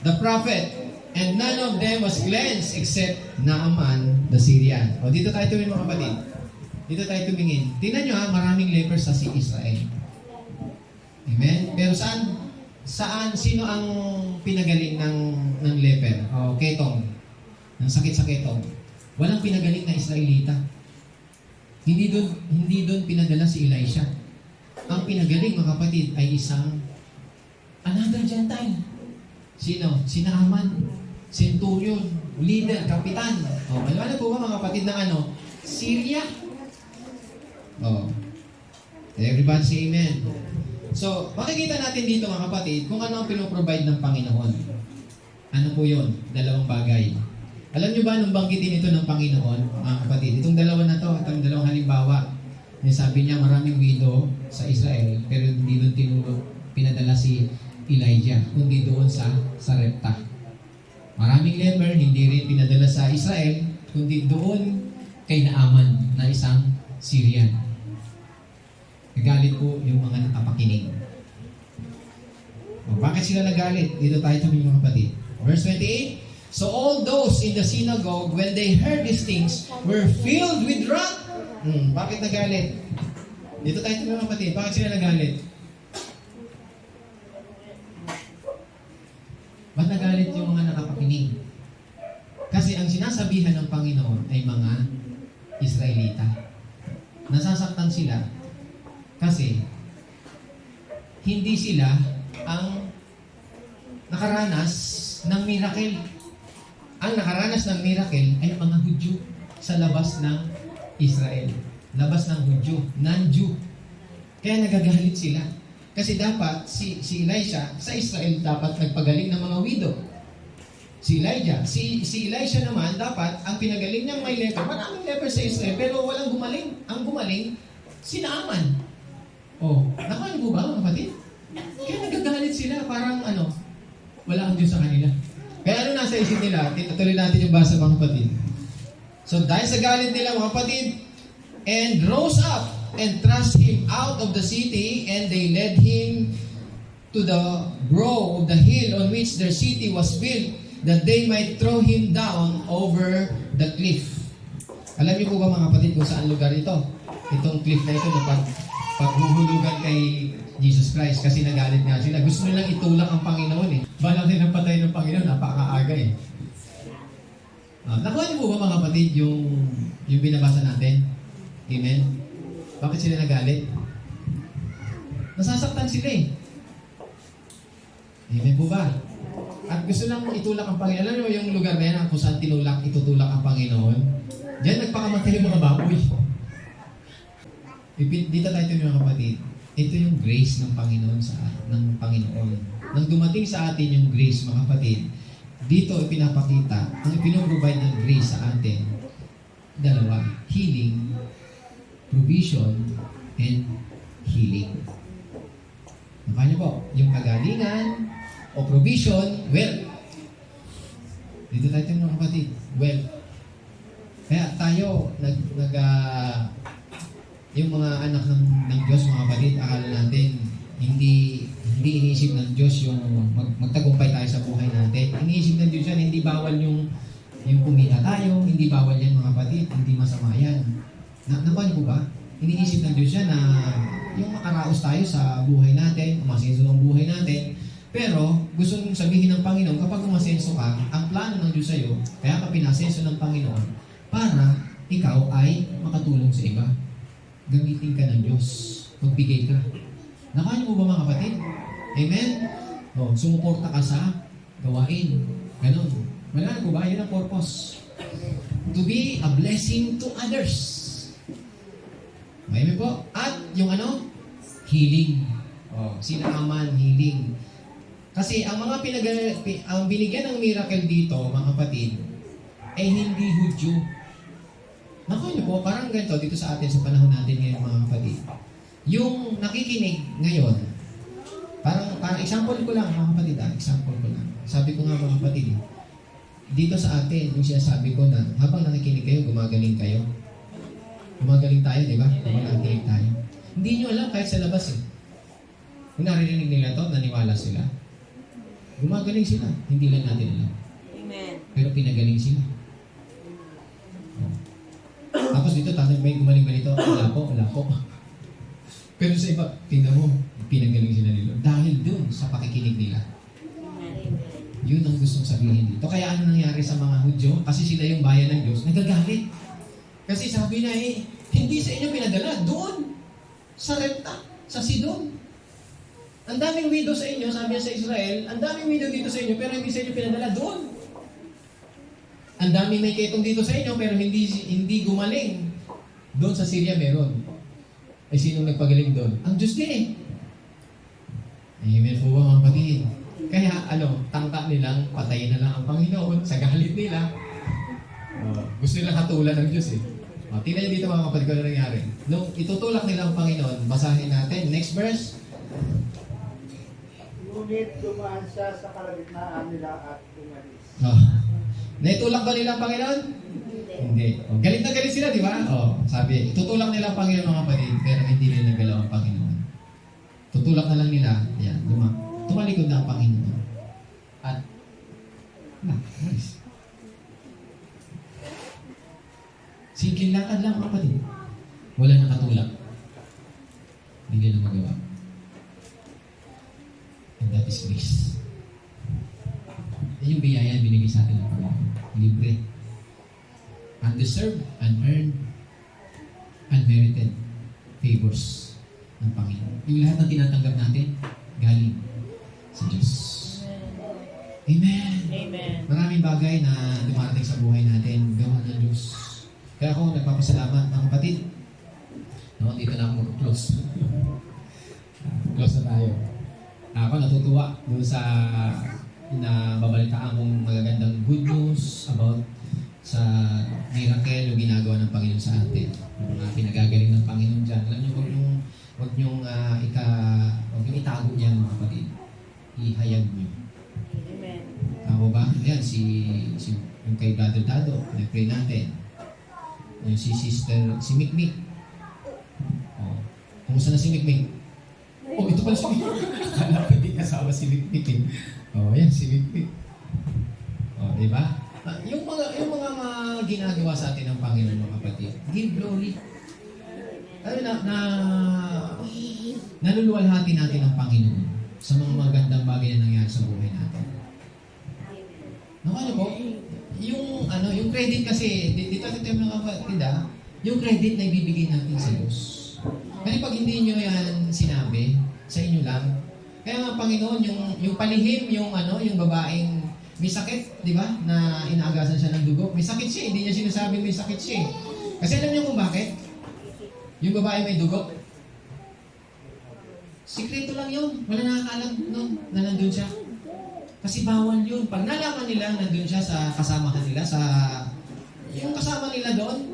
The prophet. And none of them was cleansed except Naaman the Syrian. O, dito tayo tumingin mga kapatid. Dito tayo tumingin. Tingnan nyo maraming lepers sa si Israel. Amen? Pero sino ang pinagaling ng leper? O, ketong. Ng sakit sa ketong. Walang pinagaling na Israelita. Hindi doon pinadala si Elisha. Ang pinagaling mga kapatid ay isang another Gentile. Sino? Si Naaman. Centurion, leader, kapitan. Ano po ba mga kapatid ng Syria? Everybody say amen. So, makikita natin dito mga kapatid kung ano ang pinoprovide ng Panginoon. Ano po yun? Dalawang bagay. Alam nyo ba nung banggitin ito ng Panginoon, mga kapatid? Itong dalawa na to, itong dalawang halimbawa. Sabi niya maraming widow sa Israel, pero hindi doon pinadala si Elijah, kundi doon sa Sarepta. Maraming leper, hindi rin pinadala sa Israel, kundi doon kay Naaman na isang Syrian. Nagalit po yung mga nakapakinig. Bakit sila nagalit? Dito tayo tumingin mga kapatid. Verse 28, so all those in the synagogue, when they heard these things, were filled with wrath. Bakit nagalit? Dito tayo tumingin mga kapatid. Bakit sila nagalit? Ba't nagalit yung mga nakapakinig? Kasi ang sinasabihan ng Panginoon ay mga Israelita. Nasasaktan sila kasi hindi sila ang nakaranas ng miracle. Ang nakaranas ng miracle ay mga Hudyo sa labas ng Israel. Labas ng Hudyo, non-Jew. Kaya nagagalit sila. Kasi dapat si Elisha sa Israel dapat nagpagaling ng mga widow. Si Elijah, si Elisha naman dapat ang pinagaling niyang may leper. Maraming leper sa Israel pero walang gumaling. Ang gumaling si Naaman. Nakuha niyo ba mga kapatid? Kaya nagagalit sila parang wala ang Diyos sa kanila. Kaya nasa isip nila, tuloy natin yung basa mga kapatid. So dahil sa galit nila mga kapatid, and rose up and thrust him out of the city, and they led him to the brow of the hill on which their city was built, that they might throw him down over the cliff. Alam niyo po ba mga kapatid kung saan lugar ito? Itong cliff na ito na paghuhulugan kay Jesus Christ kasi nagalit nga sila. Gusto nilang itulak ang Panginoon Balang din ang patay ng Panginoon, napakaaga Nakuha niyo po ba mga kapatid yung binabasa natin? Amen? Bakit sila nagalit? Nasasaktan sila Amen po ba? At gusto lang itulak ang Panginoon. Alam niyo yung lugar na yan kung saan itutulak ang Panginoon? Diyan nagpakamatay yung mga baboy. Dito tayo mga kapatid. Ito yung grace ng Panginoon ng Panginoon. Nang dumating sa atin yung grace mga kapatid, dito ipinapakita, ang ipinoprovide ng grace sa atin, dalawa, healing, provision, and healing. Nakanya po, yung kagalingan o provision, wealth. Dito tayo mga kapatid, wealth. Kaya tayo, yung mga anak ng Diyos, mga kapatid, akala natin, hindi iniisip ng Diyos yung magtagumpay tayo sa buhay natin. Iniisip ng Diyos yan, hindi bawal yung kumita tayo, hindi bawal yan mga kapatid, hindi masama yan. Nakuha niyo po ba? Iniisip ng Diyos yan na yung makaraos tayo sa buhay natin, umasenso ng buhay natin. Pero gusto nung sabihin ng Panginoon, kapag umasenso ka, ang plano ng Diyos sa'yo, kaya ka pinasenso ng Panginoon, para ikaw ay makatulong sa iba. Gamitin ka ng Diyos. Magbigay ka. Nakuha niyo po ba mga kapatid? Amen? O, sumuporta ka sa gawain. Ganon. Wala na po ba? Yun ang purpose. To be a blessing to others. Amen po. At yung healing. Sinaaman, healing. Kasi ang mga ang binigyan ng miracle dito, mga kapatid, ay hindi Hudyo. Naku niyo po, parang ganito dito sa atin sa panahon natin ngayon, mga kapatid. Yung nakikinig ngayon, parang example ko lang, mga kapatid, example ko lang. Sabi ko nga, mga kapatid, dito sa atin, yung sinasabi ko na habang nakikinig kayo, gumagaling kayo. Gumagaling tayo, di ba? Gumagaling tayo. Hindi nyo alam kahit sa labas eh. Kung naririnig nila to, naniwala sila. Gumagaling sila. Hindi lang natin alam. Amen. Pero pinagaling sila. Tapos dito, tatang may gumaling ba dito? Wala po. Pero sa iba, tingnan mo, pinagaling sila nila. Dahil dun sa pakikinig nila. Yun ang gustong sabihin dito. Kaya ano nangyari sa mga Hudyo? Kasi sila yung bayan ng Diyos, nagagalit. Kasi sabi na hindi sa inyo pinadala, doon. Sa Repta, sa Sidon. Ang daming widow sa inyo, sabi niya sa Israel, ang daming widow dito sa inyo, pero hindi sa inyo pinadala, doon. Ang daming may ketong dito sa inyo, pero hindi gumaling. Doon sa Syria meron. Ay sinong nagpagaling doon? Ang Diyos din eh. Amen po ba mga kapatid? Kaya tangka nilang patayin na lang ang Panginoon sa galit nila. Gusto nilang hatulan ng Diyos eh. Tingnan niyo dito mga kapatid ko na nangyari. Nung itutulak nila ang Panginoon, basahin natin. Next verse. Ngunit dumaan siya sa kalagitnaan nila at umalis. Naitulak ba nila ang Panginoon? Hindi. Galit na galit sila, di ba? Sabi, itutulak nila ang Panginoon mga kapatid, pero hindi nila nagalaw ang Panginoon. Tutulak na lang nila. Ayan, tumalikod na ang Panginoon. At, nice. Simpleng lakad lang mga kapatid. Wala nang katulak. Hindi nila magawa. And that is grace. Yung biyaya binigay sa atin ng Panginoon. Libre. Undeserved, unearned, unmerited favors ng Panginoon. Yung lahat ng tinatanggap natin, galing sa Diyos. Amen. Amen. Maraming bagay na dumarating sa buhay natin, gawa ng Diyos. Kaya ako nagpapasalamat mga kapatid. Dito na ako mag-close. Close na tayo. Ako natutuwa doon sa babalitaan kong magagandang good news about sa miracle o ginagawa ng Panginoon sa atin. Yung mga pinagagaling ng Panginoon dyan. Alam niyo, huwag niyong itago niyan mga kapatid. Ihayag niyo. Amen. Tama ba? Ayan, yung kay Brother Dado, pinag-pray natin. Yung si Mikmik. Kumusta na si Mikmik? Ito pala si Mikmik. Kala ko hindi kasama si Mikmik eh. Yan, si Mikmik. Diba? Yung mga ginagawa sa atin ng Panginoon mga kapatid, give glory. Naluluwalhati natin ang Panginoon sa mga magandang bagay na nangyari sa buhay natin. Ano po? Yung credit kasi, dito sa tayo mga kapatid, yung credit na ibibigay natin sa Diyos. Kasi pag hindi nyo yan sinabi, sa inyo lang, kaya nga Panginoon, yung palihim, yung babaeng may sakit, di ba? Na inaagasan siya ng dugo. May sakit siya, hindi niya sinasabing may sakit siya. Kasi alam niyo kung bakit? Yung babae may dugo. Sikreto lang yun. Wala nakakaalam na nandun siya. Kasi bawal yun. Pag nalaman nila nandun siya sa kasamahan nila, yung kasama nila doon,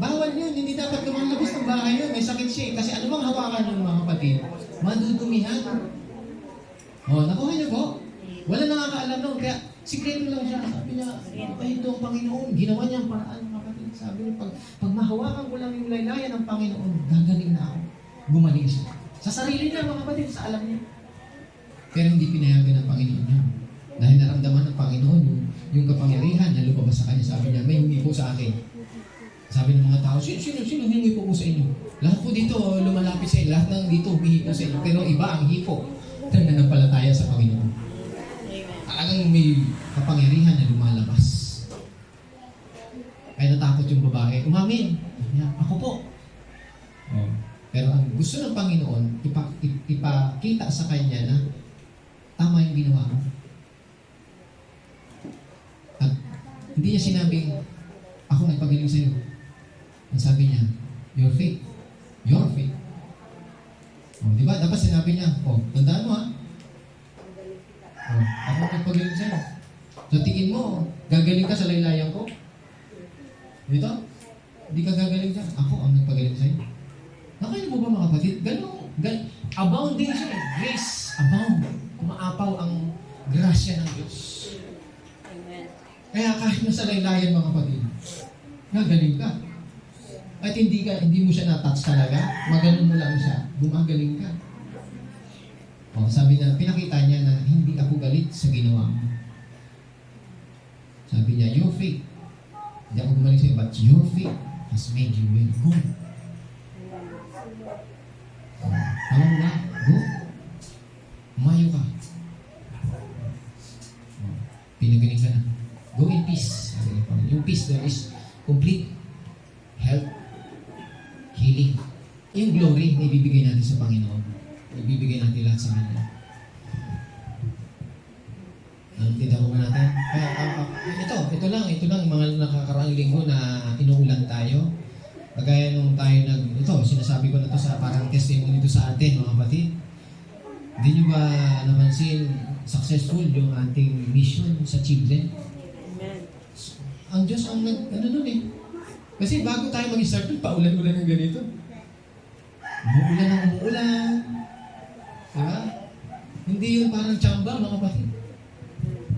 bawal yun. Hindi dapat lumalabas ng bahay yun. May sakit siya. Kasi ano bang hawakan ng mga kapatid? Madudumihan. Nakuha niyo po? Wala nakakaalam noon. Kaya sikreto lang siya. Sabi niya, ito ang Panginoon. Ginawa niya ang paraan mga kapatid. Sabi niya, pag mahawakan ko lang yung laylayan ng Panginoon, gagaling na ako. Gumaling siya. Sa sarili niya mga kapatid, sa alam niya. Pero hindi pinayagan ng Panginoon niya. Dahil naramdaman ng Panginoon yung kapangyarihan na lumabas sa kanya. Sabi niya, may humingi po sa akin. Sabi ng mga tao, sino hingi po sa inyo? Lahat po dito lumalapit sa inyo, lahat ng dito humihi po sa inyo. Pero iba ang hipo ng nanampalataya sa Panginoon. Amen. Talagang may kapangyarihan na lumalabas. Kaya natakot yung babae, umamin. Ako po. Oh. Pero ang gusto ng Panginoon, ipakita sa kanya na tama yung ginawa mo. At hindi niya sinabing, ako nagpagaling sa iyo. Ang sabi niya, your faith. Your faith. Oh, di ba? Dapat sinabi niya, tandaan mo ha. Ako nagpagaling sa iyo. So tingin mo, gagaling ka sa laylayan ko? Dito? Hindi ka gagaling dyan. Ako ang nagpagaling sa iyo. Nakaya mo ba mga kapatid? Abounding siya. Grace, abound. Kumaapaw ang grasya ng Diyos. Amen. Kaya kahit nasa laylayan mga kapatid, gagaling ka. At hindi mo siya na-touch talaga, magaling mo lang siya, gumagaling ka. Sabi na, pinakita niya na hindi ako galit sa ginawa mo. Sabi niya, your faith. Hindi ako gumaling sa'yo, but your faith has made you well. Go. Alam mo ba? Go. Umayo ka. Pinagaling ka na. Go in peace. Yung peace there is complete health, healing. Yung glory na ibibigay natin sa Panginoon. Ibibigay natin lahat sa Kanya. Tindahan mo natin. Ito lang, mga nakakaraang linggo na inuulan tayo. Kagaya nung tayo sinasabi ko na to sa parang testimony ito sa atin, mga kapatid. Hindi nyo ba namansin, successful yung ating mission sa children? Amen. Ang Diyos ang nun eh. Kasi bago tayo mag-start, paulan-ulan ng ganito. Umuulan ng umuulan. Diba? Hindi yun parang tsamba, mga kapatid.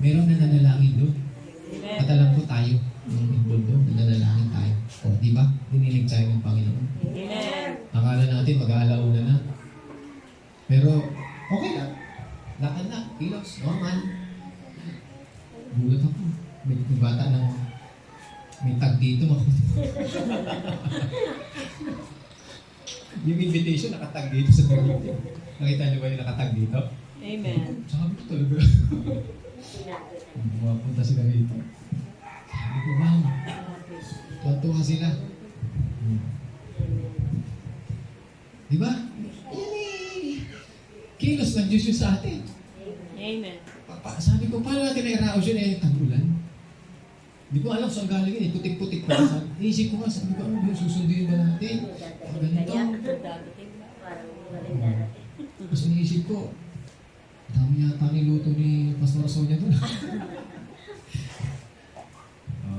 Meron na nanalangin doon. At alam ko tayo, yung involved doon, nanalangin tayo. Di ba? Dinilig tayo ng Panginoon. Amen. Akala natin mag-aalauna na. Pero, okay lang. Lakad na, kilos, normal. Gulat ako. May bata ng may tag dito. Yung invitation, nakatag dito sa meeting. Nakita niyo ba yung nakatag dito? Amen. Sabi ko talaga. Pumapunta sila dito. Sabi ko, wow. Tuwa sila. Diba? Yan eh. Kilos ng Diyos yun sa atin. Amen. Sabi ko, paano natin na-iraos yun eh, tagulan? Hindi ko alam saan galing yun eh, putik-putik pa. Iisip ko nga, sabi ko, susunduin ba natin? Ganito. Tapos iniisip ko, dami yata niluto ni Pastor Sonia doon.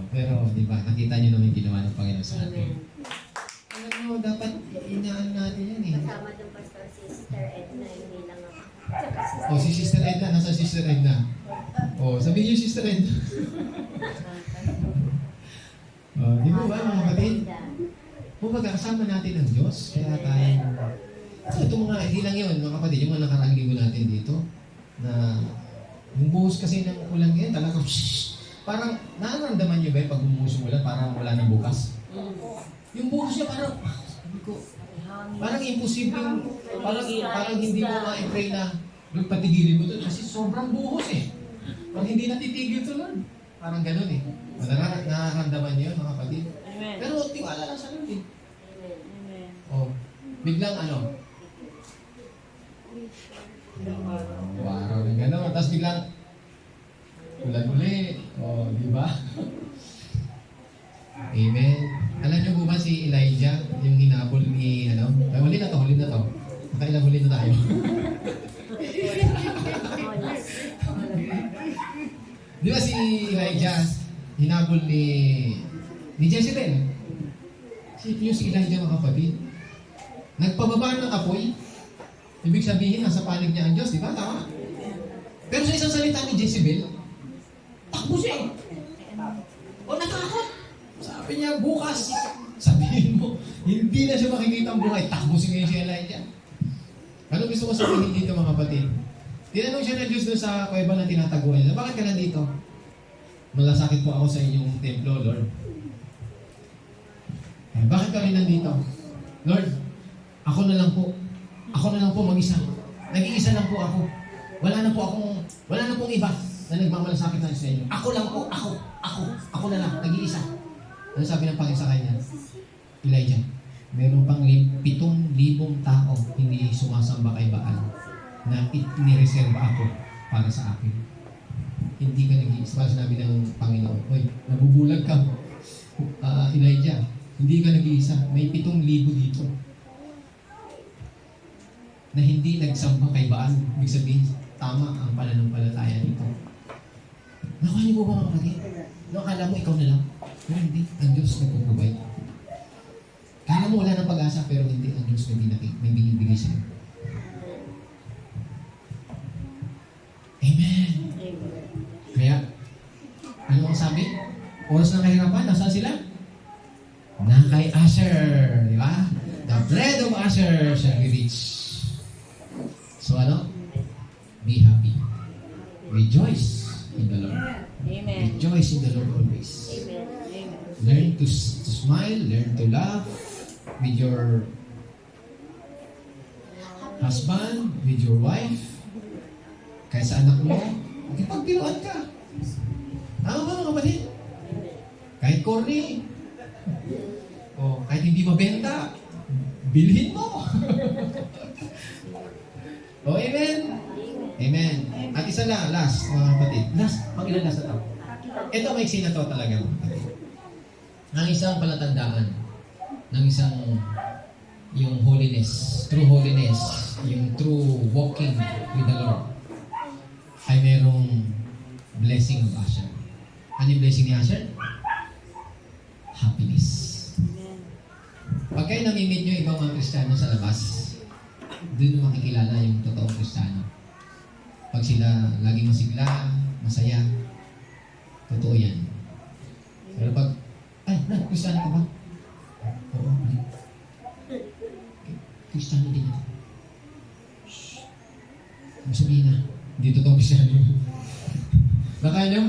Pero, di ba, nakita niyo naman yung ginawa ng Panginoon sa atin. Alam mo, dapat inaan natin yan eh. Kasama ng Pastor Sister Edna, hindi lang ako. Si Sister Edna, nasa Sister Edna. Sabihin niyo Sister Edna. Di ba ba, mga kapatid? Kumbaga, kasama natin ang Diyos. Kaya tayo, ito mga, hindi lang yun, mga kapatid, yung mga nakaraang linggo natin dito, na yung buhos kasi ng ulan ngayon, talagang parang, nararamdaman niyo ba yung pag bumuhos yung ulan, parang wala nang bukas? Yung buhos niya parang, sabi ko, parang imposibleng, parang hindi mo ma-pray na patigilin mo ito kasi sobrang buhos eh. Parang hindi natitigil ito lang. Parang ganun eh. Nararamdaman niyo, mga kapatid. Amen. Pero tiwala lang sa Lord eh. Amen. Biglang araw ng gano'n. Tapos biglang ulan uli. Di ba? Amen. Alam niyo po ba si Elijah, yung hinabol ni, huli na to. Makailang huli na tayo. Di ba si Elijah, hinabol ni Jezebel? Yung si Elijah, mga kapatid. Nagpababa ng apoy. Ibig sabihin, nasa panig niya ang Diyos, di ba? Tama? Pero sa isang salita ni Jezebel, takbo siya. Natakot. Sabi niya, bukas. Sabihin mo, hindi na siya makikita ang buhay. Takbo si Elijah. Ano gusto ko sabihin dito, mga kapatid? Tinanong siya ng Diyos doon sa kuweba na tinataguan niya. Bakit ka nandito? Malasakit po ako sa inyong templo, Lord. Bakit kami nandito? Lord, ako na lang po. Ako na lang po mag-isa. Nag-iisa lang po ako. Wala na pong iba na nagmamalasakit na sa inyo. Ako lang po, ako na lang, nag-iisa. Ano sabi ng Panginoon sa kanya? Elijah, meron pang 7,000 tao hindi sumasamba kay Baal na inireserva ako para sa akin. Hindi ka nag-iisa. Para sinabi ng Panginoon, oy, nabubulag ka. Elijah, hindi ka nag-iisa. May 7,000 dito na hindi nagsamba kay Baal. Ibig sabihin, tama ang pananampalataya nito. Nakuha niyo po ba mga kapatid? Akala mo ikaw na lang? Pero hindi. Ang Diyos nagpuprovide. Kala mo wala ng pag-asa, pero hindi. Ang Diyos may binibigay sa'yo. Amen. Amen. Kaya, ano ang sabi? Oras ng kahirapan, nasaan sila? Na kay Asher. Di ba? The bread of Asher shall be rich. So ano? Be happy. Rejoice in the Lord. Amen. Rejoice in the Lord always. Amen. Amen. Learn to smile, learn to laugh with your husband, with your wife, kaya sa anak mo, magpagbiruan ka. Tama ba mga kapatid? Kahit corny, o kahit hindi mabenta, bilhin mo. O, amen? Amen. At isa lang, last, mga kapatid. Last, pang-ilan last na ito? Ito, maiksi na to talaga, mga kapatid. Ang isang palatandaan ng isang yung holiness, true holiness, yung true walking with the Lord, ay merong blessing of Asher. Ano yung blessing ni Asher? Happiness. Amen. Pag kayo namimit nyo ibang mga Kristiyano sa labas, doon makikilala yung totoong Kristiyano. Pag sila laging masigla, masaya, totoo yan. Pero pag, ay, Kristiyano ka ba? Oo, Kristiyano din ako. Shhh. Ang sabihin na, hindi totoo Kristiyano yun. Nakaya nyo?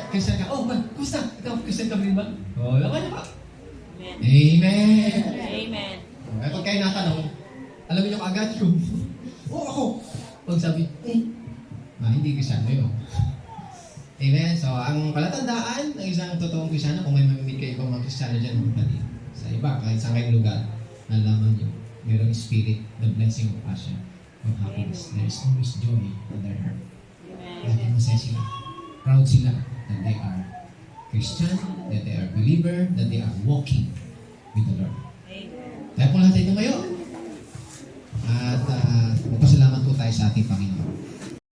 Kristiyano ka? Oh, kumusta? Ikaw, Kristiyano ka rin ba? Oo, nakaya nyo ba? Amen. Amen! Amen. Kaya pag kayo natanong, alam niyo agad yung, oh, ako. Pag sabi, hindi Kristiyano yun. Amen? So, ang palatandaan ng isang totoong Kristiyano, kung may mamimit kayo ibang mga Kristiyano dyan, mga kapatid, sa iba, kahit sa kayong lugar, nalaman niyo, mayroong spirit, the blessing of passion, of happiness. There is always joy in their heart. Lagi Amen. masaya sila. Proud sila that they are Christian, that they are believer, that they are walking with the Lord. Amen. Kaya po lahat ito ngayon. At magpasalamat po tayo sa ating Panginoon.